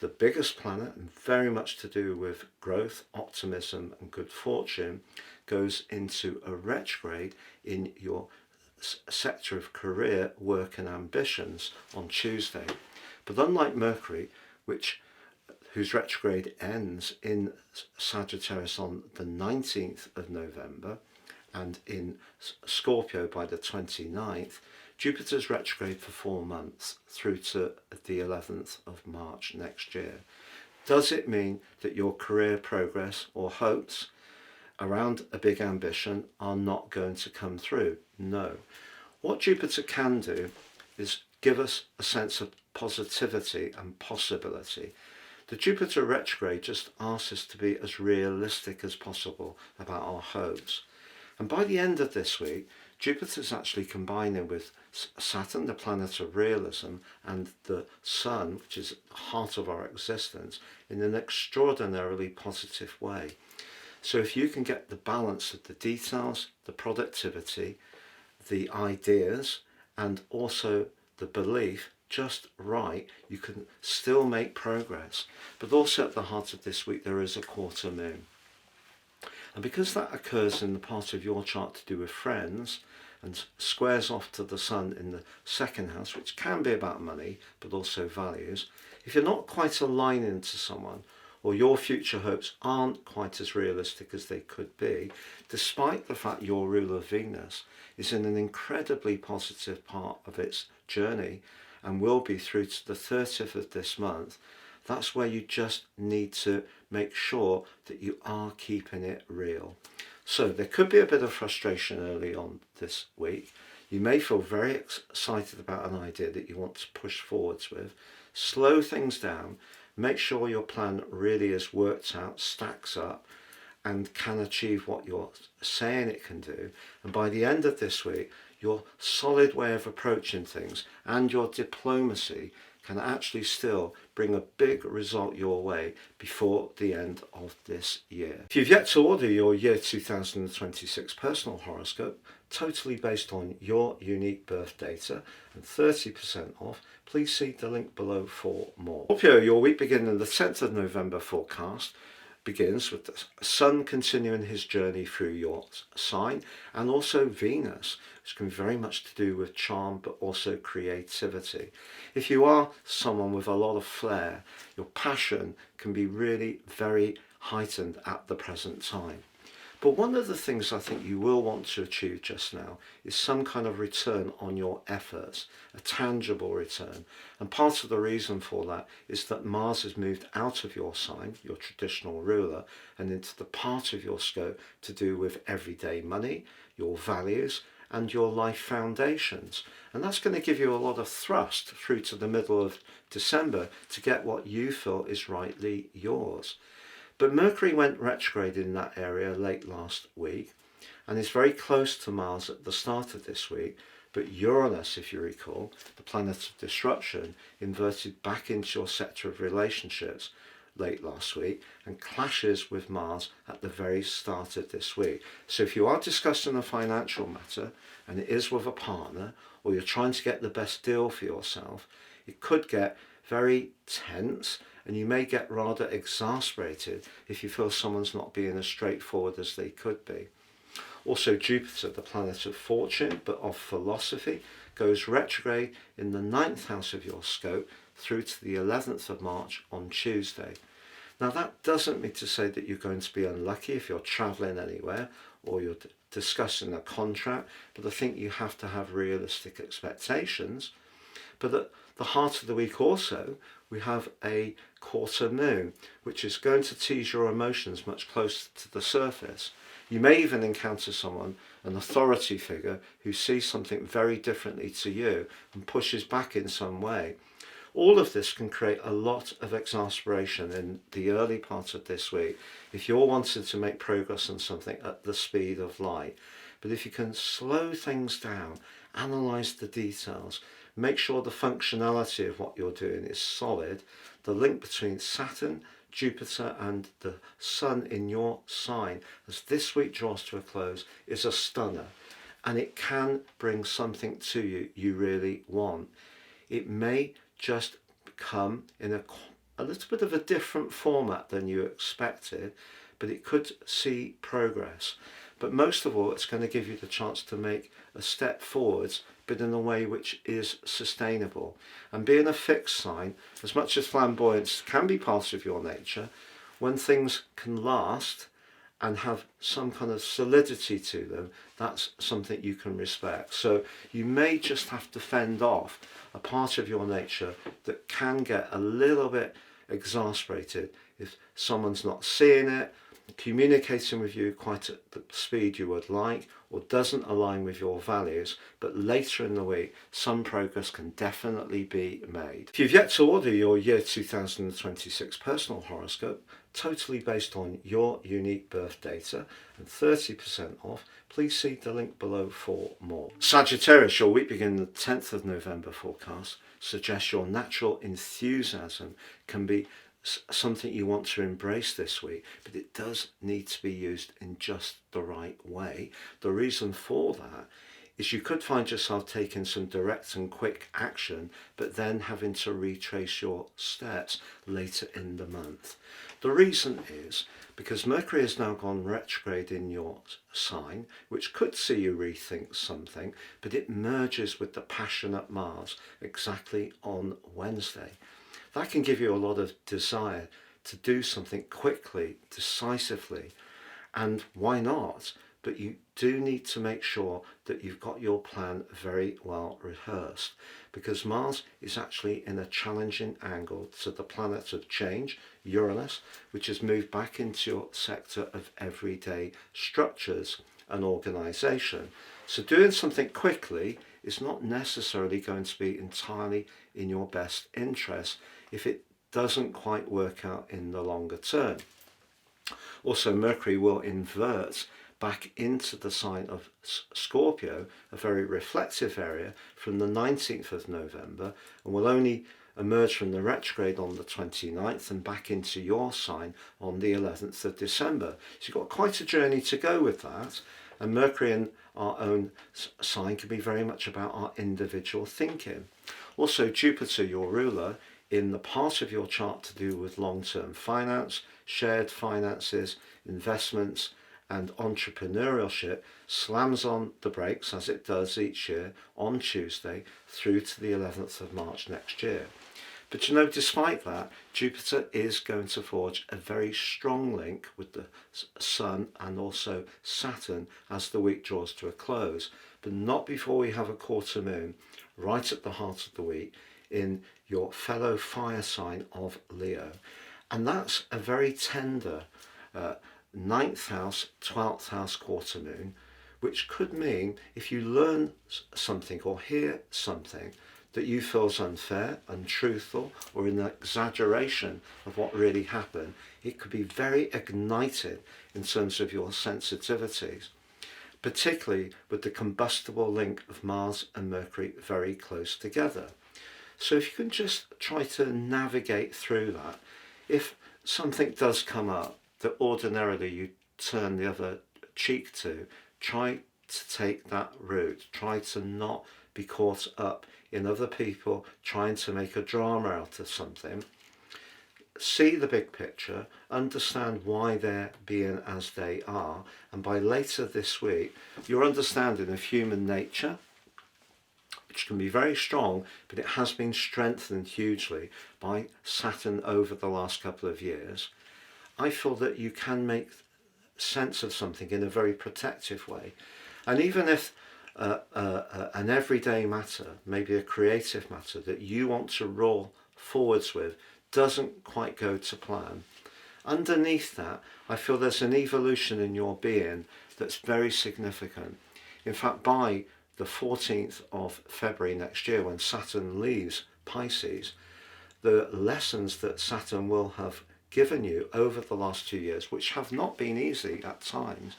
the biggest planet and very much to do with growth, optimism and good fortune, goes into a retrograde in your sector of career, work and ambitions on Tuesday. But unlike Mercury, whose retrograde ends in Sagittarius on the 19th of November and in Scorpio by the 29th, Jupiter's retrograde for 4 months through to the 11th of March next year. Does it mean that your career progress or hopes around a big ambition are not going to come through? No. What Jupiter can do is give us a sense of positivity and possibility. The Jupiter retrograde just asks us to be as realistic as possible about our hopes. And by the end of this week, Jupiter's actually combining with Saturn, the planet of realism, and the Sun, which is the heart of our existence, in an extraordinarily positive way. So if you can get the balance of the details, the productivity, the ideas, and also the belief just right, you can still make progress. But also at the heart of this week, there is a quarter moon. And because that occurs in the part of your chart to do with friends and squares off to the Sun in the second house, which can be about money, but also values, if you're not quite aligning to someone, or your future hopes aren't quite as realistic as they could be, despite the fact your ruler Venus is in an incredibly positive part of its journey and will be through to the 30th of this month, that's where you just need to make sure that you are keeping it real. So there could be a bit of frustration early on this week. You may feel very excited about an idea that you want to push forwards with. Slow things down. Make sure your plan really is worked out, stacks up, and can achieve what you're saying it can do. And by the end of this week, your solid way of approaching things and your diplomacy can actually still bring a big result your way before the end of this year. If you've yet to order your year 2026 personal horoscope, totally based on your unique birth data and 30% off, please see the link below for more. Scorpio, your week beginning the 10th of November forecast begins with the Sun continuing his journey through your sign, and also Venus, which can be very much to do with charm but also creativity. If you are someone with a lot of flair, your passion can be really very heightened at the present time. But one of the things I think you will want to achieve just now is some kind of return on your efforts, a tangible return. And part of the reason for that is that Mars has moved out of your sign, your traditional ruler, and into the part of your scope to do with everyday money, your values, and your life foundations. And that's going to give you a lot of thrust through to the middle of December to get what you feel is rightly yours. But Mercury went retrograde in that area late last week and is very close to Mars at the start of this week. But Uranus, if you recall, the planet of disruption, inverted back into your sector of relationships late last week and clashes with Mars at the very start of this week. So if you are discussing a financial matter and it is with a partner, or you're trying to get the best deal for yourself, it could get very tense, and you may get rather exasperated if you feel someone's not being as straightforward as they could be. Also, Jupiter, the planet of fortune but of philosophy, goes retrograde in the 9th house of your scope through to the 11th of March on Tuesday. Now, that doesn't mean to say that you're going to be unlucky if you're travelling anywhere or you're discussing a contract, but I think you have to have realistic expectations. But at the heart of the week also, we have a quarter moon, which is going to tease your emotions much closer to the surface. You may even encounter someone, an authority figure, who sees something very differently to you and pushes back in some way. All of this can create a lot of exasperation in the early part of this week if you're wanting to make progress on something at the speed of light. But if you can slow things down, analyze the details, make sure the functionality of what you're doing is solid, the link between Saturn, Jupiter and the Sun in your sign as this week draws to a close is a stunner, and it can bring something to you you really want. It may just come in a little bit of a different format than you expected, but it could see progress. But most of all, it's going to give you the chance to make a step forwards, but in a way which is sustainable. And being a fixed sign, as much as flamboyance can be part of your nature, when things can last and have some kind of solidity to them, that's something you can respect. So you may just have to fend off a part of your nature that can get a little bit exasperated if someone's not seeing it, communicating with you quite at the speed you would like, or doesn't align with your values. But later in the week, some progress can definitely be made. If you've yet to order your year 2026 personal horoscope, totally based on your unique birth data and 30% off, please see the link below for more. Sagittarius, your week beginning the 10th of November forecast suggests your natural enthusiasm can be something you want to embrace this week, but it does need to be used in just the right way. The reason for that is you could find yourself taking some direct and quick action, but then having to retrace your steps later in the month. The reason is because Mercury has now gone retrograde in your sign, which could see you rethink something, but it merges with the passionate Mars exactly on Wednesday. That can give you a lot of desire to do something quickly, decisively, and why not? But you do need to make sure that you've got your plan very well rehearsed, because Mars is actually in a challenging angle to the planet of change, Uranus, which has moved back into your sector of everyday structures and organisation. So doing something quickly is not necessarily going to be entirely in your best interest if it doesn't quite work out in the longer term. Also, Mercury will invert back into the sign of Scorpio, a very reflective area, from the 19th of November, and will only emerge from the retrograde on the 29th and back into your sign on the 11th of December. So you've got quite a journey to go with that, and Mercury in our own sign can be very much about our individual thinking. Also, Jupiter, your ruler, in the part of your chart to do with long-term finance, shared finances, investments and entrepreneurship, slams on the brakes, as it does each year, on Tuesday through to the 11th of March next year. But you know, despite that, Jupiter is going to forge a very strong link with the Sun and also Saturn as the week draws to a close, but not before we have a quarter moon right at the heart of the week in your fellow fire sign of Leo. And that's a very tender 9th house, 12th house quarter moon, which could mean if you learn something or hear something that you feel is unfair, untruthful, or an exaggeration of what really happened, it could be very ignited in terms of your sensitivities, particularly with the combustible link of Mars and Mercury very close together. So if you can just try to navigate through that, if something does come up that ordinarily you turn the other cheek to, try to take that route. Try to not be caught up in other people trying to make a drama out of something. See the big picture, understand why they're being as they are, and by later this week, your understanding of human nature, which can be very strong, but it has been strengthened hugely by Saturn over the last couple of years. I feel that you can make sense of something in a very protective way. And even if an everyday matter, maybe a creative matter that you want to roll forwards with doesn't quite go to plan, underneath that, I feel there's an evolution in your being that's very significant. In fact, by the 14th of February next year, when Saturn leaves Pisces, the lessons that Saturn will have given you over the last 2 years, which have not been easy at times,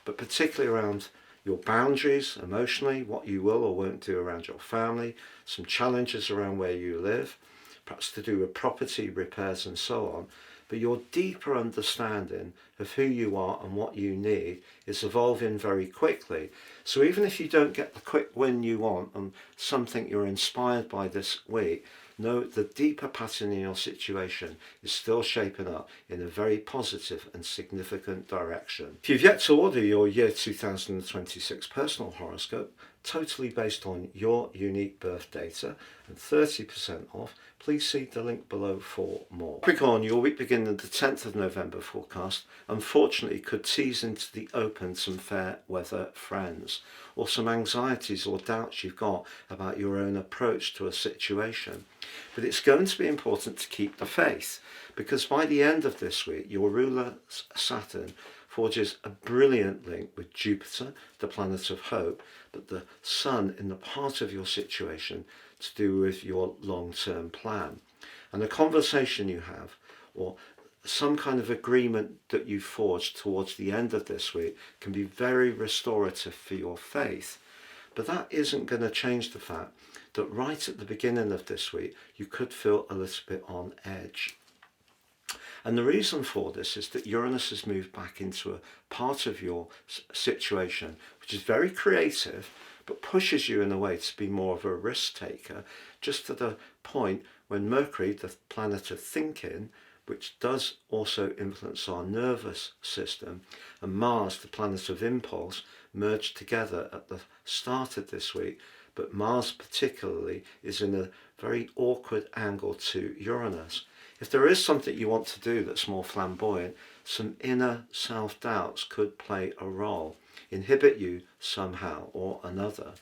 but particularly around your boundaries emotionally, what you will or won't do around your family, some challenges around where you live, perhaps to do with property repairs and so on. But your deeper understanding of who you are and what you need is evolving very quickly. So even if you don't get the quick win you want and something you're inspired by this week, know the deeper pattern in your situation is still shaping up in a very positive and significant direction. If you've yet to order your year 2026 personal horoscope, totally based on your unique birth data and 30% off, please see the link below for more. Capricorn, your week beginning the 10th of November forecast unfortunately could tease into the open some fair weather friends, or some anxieties or doubts you've got about your own approach to a situation. But it's going to be important to keep the faith, because by the end of this week, your ruler Saturn forges a brilliant link with Jupiter, the planet of hope, but the Sun in the part of your situation to do with your long-term plan. And the conversation you have, or some kind of agreement that you forged towards the end of this week, can be very restorative for your faith. But that isn't going to change the fact that right at the beginning of this week, you could feel a little bit on edge. And the reason for this is that Uranus has moved back into a part of your situation which is very creative, but pushes you in a way to be more of a risk taker, just to the point when Mercury, the planet of thinking, which does also influence our nervous system, and Mars, the planet of impulse, merged together at the start of this week. But Mars particularly is in a very awkward angle to Uranus. If there is something you want to do that's more flamboyant, some inner self-doubts could play a role, inhibit you somehow or another.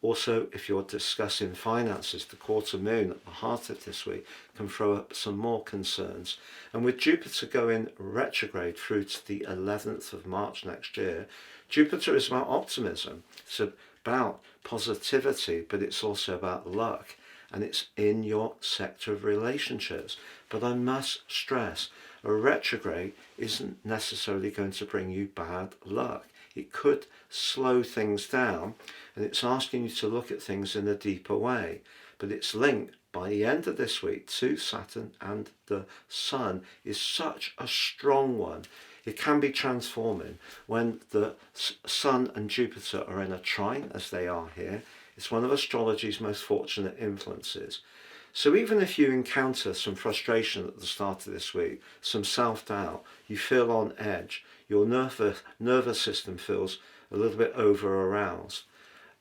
Also, if you're discussing finances, the quarter moon at the heart of this week can throw up some more concerns. And with Jupiter going retrograde through to the 11th of March next year, Jupiter is about optimism. It's about positivity, but it's also about luck. And it's in your sector of relationships. But I must stress, a retrograde isn't necessarily going to bring you bad luck. It could slow things down, and it's asking you to look at things in a deeper way. But it's linked by the end of this week to Saturn, and the Sun is such a strong one. It can be transforming when the Sun and Jupiter are in a trine, as they are here. It's one of astrology's most fortunate influences. So even if you encounter some frustration at the start of this week, some self-doubt, you feel on edge, your nervous system feels a little bit over-aroused,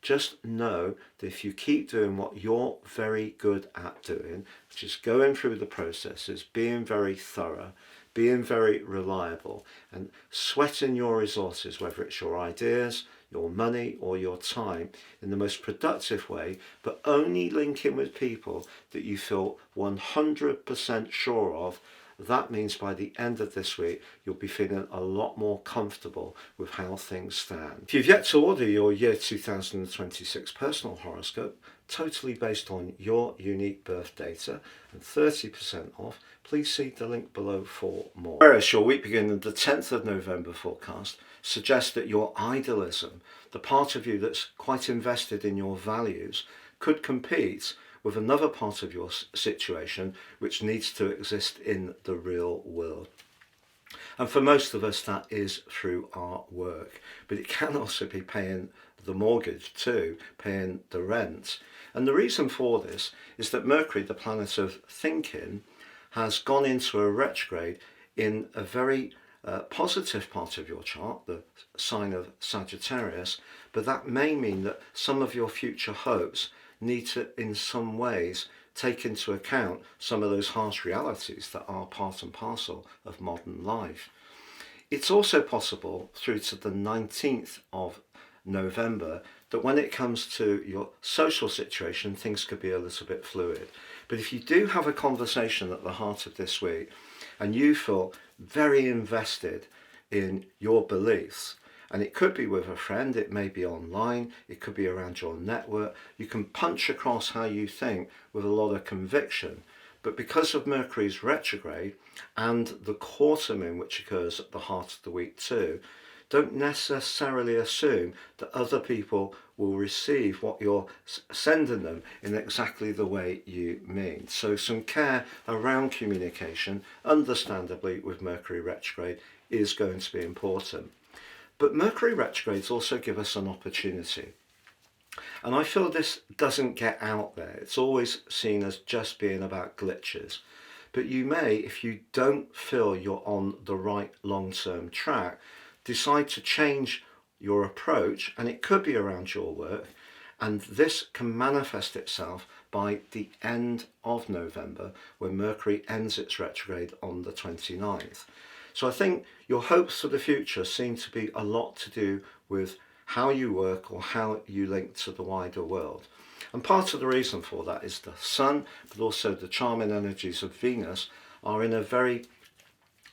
just know that if you keep doing what you're very good at doing, which is going through the processes, being very thorough, being very reliable, and sweating your resources, whether it's your ideas, your money or your time, in the most productive way, but only linking with people that you feel 100% sure of, that means by the end of this week, you'll be feeling a lot more comfortable with how things stand. If you've yet to order your year 2026 personal horoscope, totally based on your unique birth data and 30% off, please see the link below for more. Aquarius, your week beginning the 10th of November forecast suggests that your idealism, the part of you that's quite invested in your values, could compete with another part of your situation which needs to exist in the real world. And for most of us, that is through our work. But it can also be paying the mortgage too, paying the rent. And the reason for this is that Mercury, the planet of thinking, has gone into a retrograde in a very positive part of your chart, the sign of Sagittarius, but that may mean that some of your future hopes need to, in some ways, take into account some of those harsh realities that are part and parcel of modern life. It's also possible through to the 19th of November that when it comes to your social situation, things could be a little bit fluid. But if you do have a conversation at the heart of this week and you feel very invested in your beliefs, and it could be with a friend, it may be online, it could be around your network, you can punch across how you think with a lot of conviction. But because of Mercury's retrograde and the quarter moon, which occurs at the heart of the week too, don't necessarily assume that other people will receive what you're sending them in exactly the way you mean. So some care around communication, understandably with Mercury retrograde, is going to be important. But Mercury retrogrades also give us an opportunity. And I feel this doesn't get out there. It's always seen as just being about glitches. But you may, if you don't feel you're on the right long-term track, decide to change your approach, and it could be around your work, and this can manifest itself by the end of November, when Mercury ends its retrograde on the 29th. So I think your hopes for the future seem to be a lot to do with how you work or how you link to the wider world. And part of the reason for that is the Sun, but also the charming energies of Venus are in a very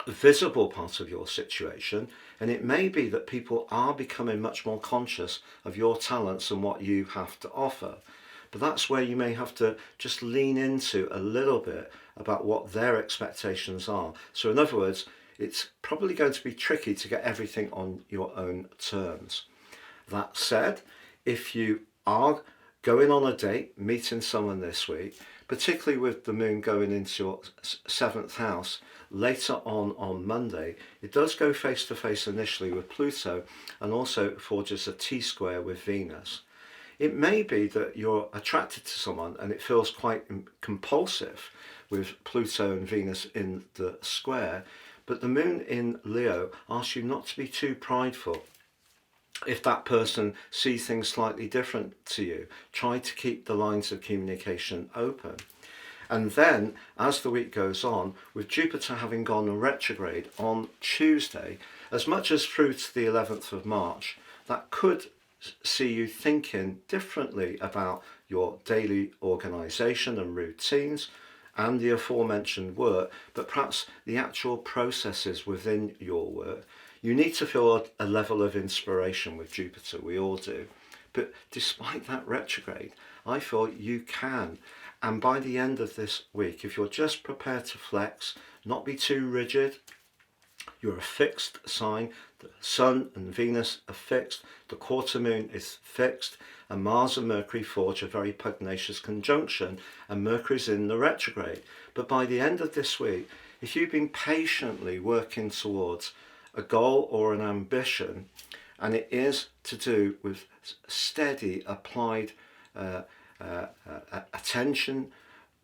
visible part of your situation, and it may be that people are becoming much more conscious of your talents and what you have to offer. But that's where you may have to just lean into a little bit about what their expectations are. So in other words, it's probably going to be tricky to get everything on your own terms. That said, if you are going on a date, meeting someone this week, particularly with the moon going into your 7th house later on Monday, it does go face to face initially with Pluto and also forges a T-square with Venus. It may be that you're attracted to someone and it feels quite compulsive with Pluto and Venus in the square, but the moon in Leo asks you not to be too prideful. If that person sees things slightly different to you, try to keep the lines of communication open. And then, as the week goes on, with Jupiter having gone retrograde on Tuesday, as much as through to the 11th of March, that could see you thinking differently about your daily organisation and routines and the aforementioned work, but perhaps the actual processes within your work. You need to feel a level of inspiration with Jupiter, we all do. But despite that retrograde, I feel you can. And by the end of this week, if you're just prepared to flex, not be too rigid, you're a fixed sign, the Sun and Venus are fixed, the quarter moon is fixed, and Mars and Mercury forge a very pugnacious conjunction, and Mercury's in the retrograde. But by the end of this week, if you've been patiently working towards a goal or an ambition, and it is to do with steady applied attention,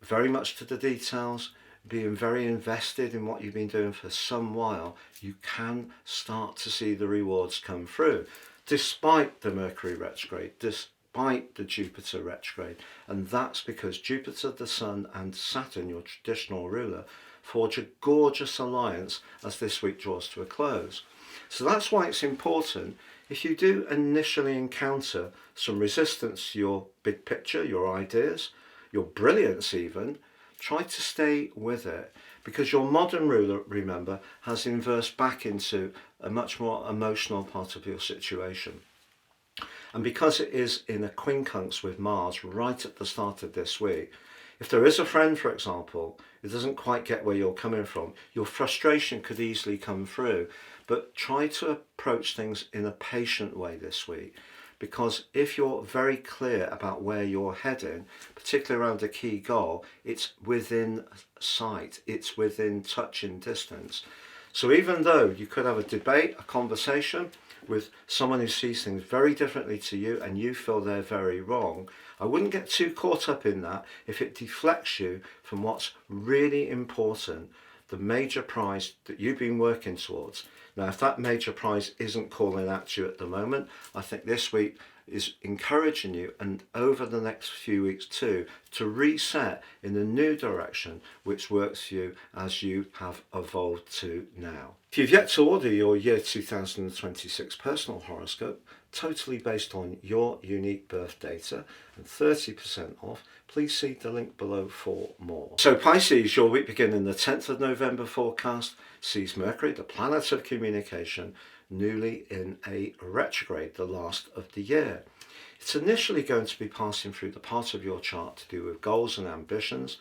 very much to the details, being very invested in what you've been doing for some while, you can start to see the rewards come through, despite the Mercury retrograde, despite the Jupiter retrograde. And that's because Jupiter, the Sun, and Saturn, your traditional ruler, forge a gorgeous alliance as this week draws to a close. So that's why it's important, if you do initially encounter some resistance to your big picture, your ideas, your brilliance even, try to stay with it, because your modern ruler, remember, has inversed back into a much more emotional part of your situation. And because it is in a quincunx with Mars right at the start of this week, if there is a friend, for example, who doesn't quite get where you're coming from, your frustration could easily come through. But try to approach things in a patient way this week, because if you're very clear about where you're heading, particularly around a key goal, it's within sight, it's within touching distance. So even though you could have a debate, a conversation with someone who sees things very differently to you and you feel they're very wrong, I wouldn't get too caught up in that if it deflects you from what's really important, the major prize that you've been working towards. Now, if that major prize isn't calling at you at the moment, I think this week is encouraging you, and over the next few weeks too, to reset in a new direction which works for you as you have evolved to now. If you've yet to order your year 2026 personal horoscope, totally based on your unique birth data and 30% off, please see the link below for more. So Pisces, your week beginning the 10th of November forecast sees Mercury, the planet of communication, newly in a retrograde, the last of the year. It's initially going to be passing through the part of your chart to do with goals and ambitions,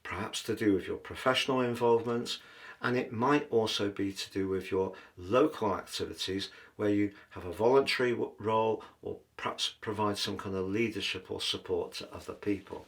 perhaps to do with your professional involvements, and it might also be to do with your local activities where you have a voluntary role or perhaps provide some kind of leadership or support to other people.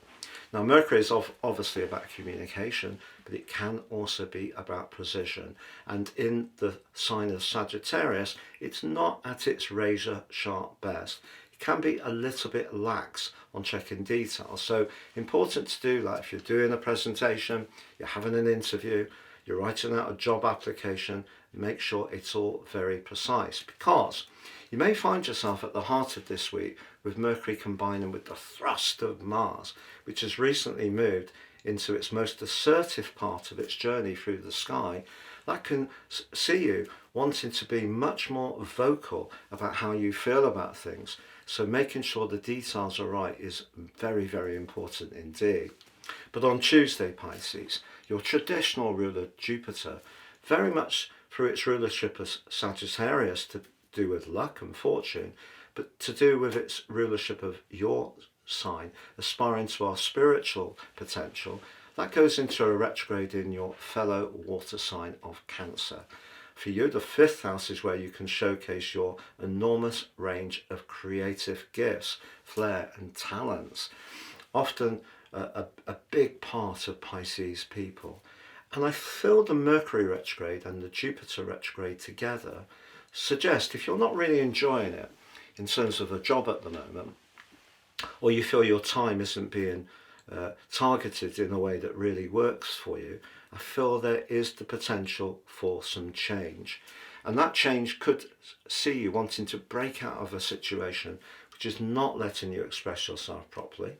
Now, Mercury is obviously about communication, but it can also be about precision. And in the sign of Sagittarius, it's not at its razor sharp best. It can be a little bit lax on checking details. So important to do that if you're doing a presentation, you're having an interview, you're writing out a job application, make sure it's all very precise, because you may find yourself at the heart of this week with Mercury combining with the thrust of Mars, which has recently moved into its most assertive part of its journey through the sky. That can see you wanting to be much more vocal about how you feel about things. So making sure the details are right is very, very important indeed. But on Tuesday, Pisces, your traditional ruler Jupiter, very much through its rulership as Sagittarius to do with luck and fortune, but to do with its rulership of your sign, aspiring to our spiritual potential, that goes into a retrograde in your fellow water sign of Cancer. For you, the 5th house is where you can showcase your enormous range of creative gifts, flair and talents, often a big part of Pisces people. And I feel the Mercury retrograde and the Jupiter retrograde together suggest, if you're not really enjoying it in terms of a job at the moment, or you feel your time isn't being targeted in a way that really works for you, I feel there is the potential for some change. And that change could see you wanting to break out of a situation which is not letting you express yourself properly.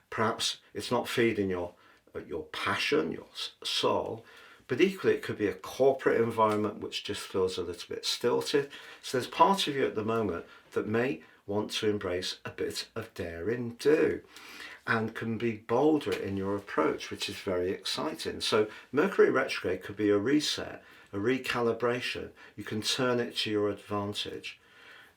Perhaps it's not feeding your passion, your soul, but equally it could be a corporate environment which just feels a little bit stilted. So there's part of you at the moment that may want to embrace a bit of daring do and can be bolder in your approach, which is very exciting. So Mercury retrograde could be a reset, a recalibration. You can turn it to your advantage.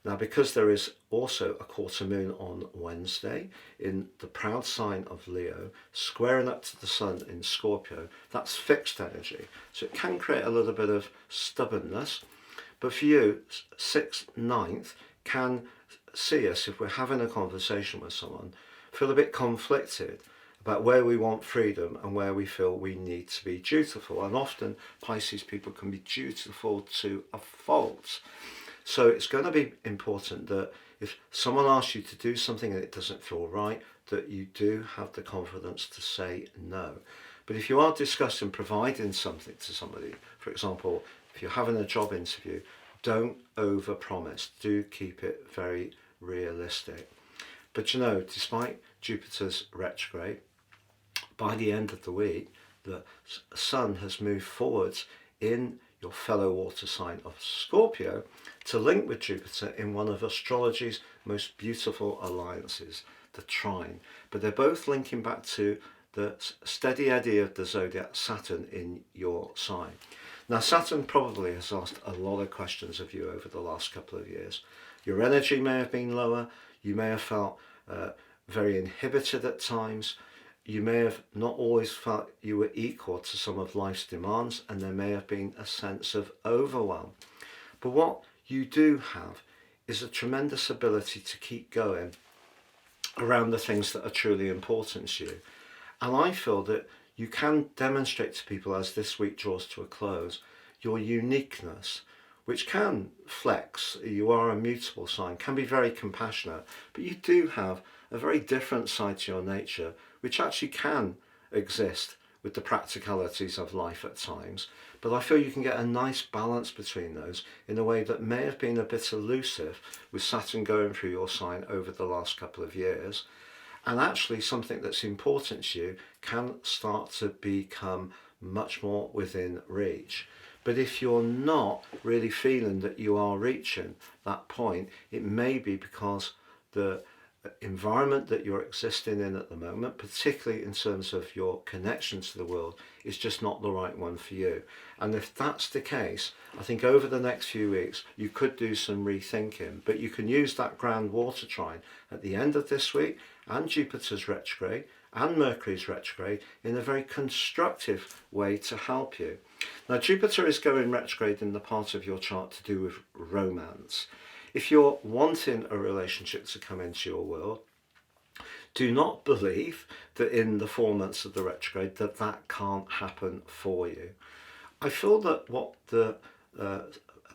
Now, because there is also a quarter moon on Wednesday in the proud sign of Leo, squaring up to the sun in Scorpio, that's fixed energy. So it can create a little bit of stubbornness. But for you, 6th, 9th can see us, if we're having a conversation with someone, feel a bit conflicted about where we want freedom and where we feel we need to be dutiful. And often Pisces people can be dutiful to a fault. So it's going to be important that if someone asks you to do something and it doesn't feel right, that you do have the confidence to say no. But if you are discussing providing something to somebody, for example, if you're having a job interview, don't overpromise. Do keep it very realistic. But you know, despite Jupiter's retrograde, by the end of the week, the sun has moved forwards in your fellow water sign of Scorpio to link with Jupiter in one of astrology's most beautiful alliances, the trine. But they're both linking back to the steady eddy of the zodiac Saturn in your sign. Now, Saturn probably has asked a lot of questions of you over the last couple of years. Your energy may have been lower. You may have felt very inhibited at times. You may have not always felt you were equal to some of life's demands, and there may have been a sense of overwhelm. But what you do have is a tremendous ability to keep going around the things that are truly important to you. And I feel that you can demonstrate to people, as this week draws to a close, your uniqueness, which can flex. You are a mutable sign, can be very compassionate, but you do have a very different side to your nature, which actually can exist with the practicalities of life at times. But I feel you can get a nice balance between those in a way that may have been a bit elusive with Saturn going through your sign over the last couple of years. And actually something that's important to you can start to become much more within reach. But if you're not really feeling that you are reaching that point, it may be because the environment that you're existing in at the moment, particularly in terms of your connection to the world, is just not the right one for you. And if that's the case, I think over the next few weeks you could do some rethinking. But you can use that grand water trine at the end of this week and Jupiter's retrograde and Mercury's retrograde in a very constructive way to help you. Now, Jupiter is going retrograde in the part of your chart to do with romance. If you're wanting a relationship to come into your world, do not believe that in the 4 months of the retrograde that can't happen for you. I feel that what the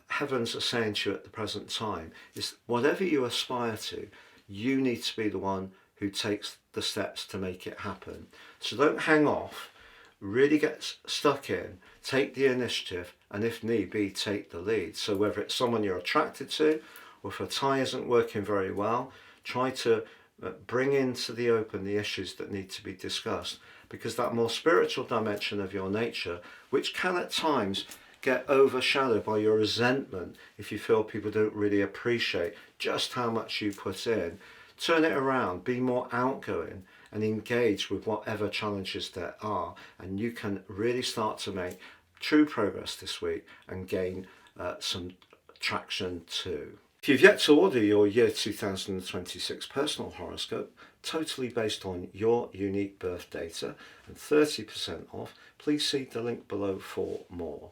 heavens are saying to you at the present time is whatever you aspire to, you need to be the one who takes the steps to make it happen. So don't hang off, really get stuck in, take the initiative, and if need be, take the lead. So whether it's someone you're attracted to, or if a tie isn't working very well, try to bring into the open the issues that need to be discussed, because that more spiritual dimension of your nature, which can at times get overshadowed by your resentment if you feel people don't really appreciate just how much you put in, turn it around, be more outgoing and engage with whatever challenges there are, and you can really start to make true progress this week and gain some traction too. If you've yet to order your year 2026 personal horoscope, totally based on your unique birth data and 30% off, please see the link below for more.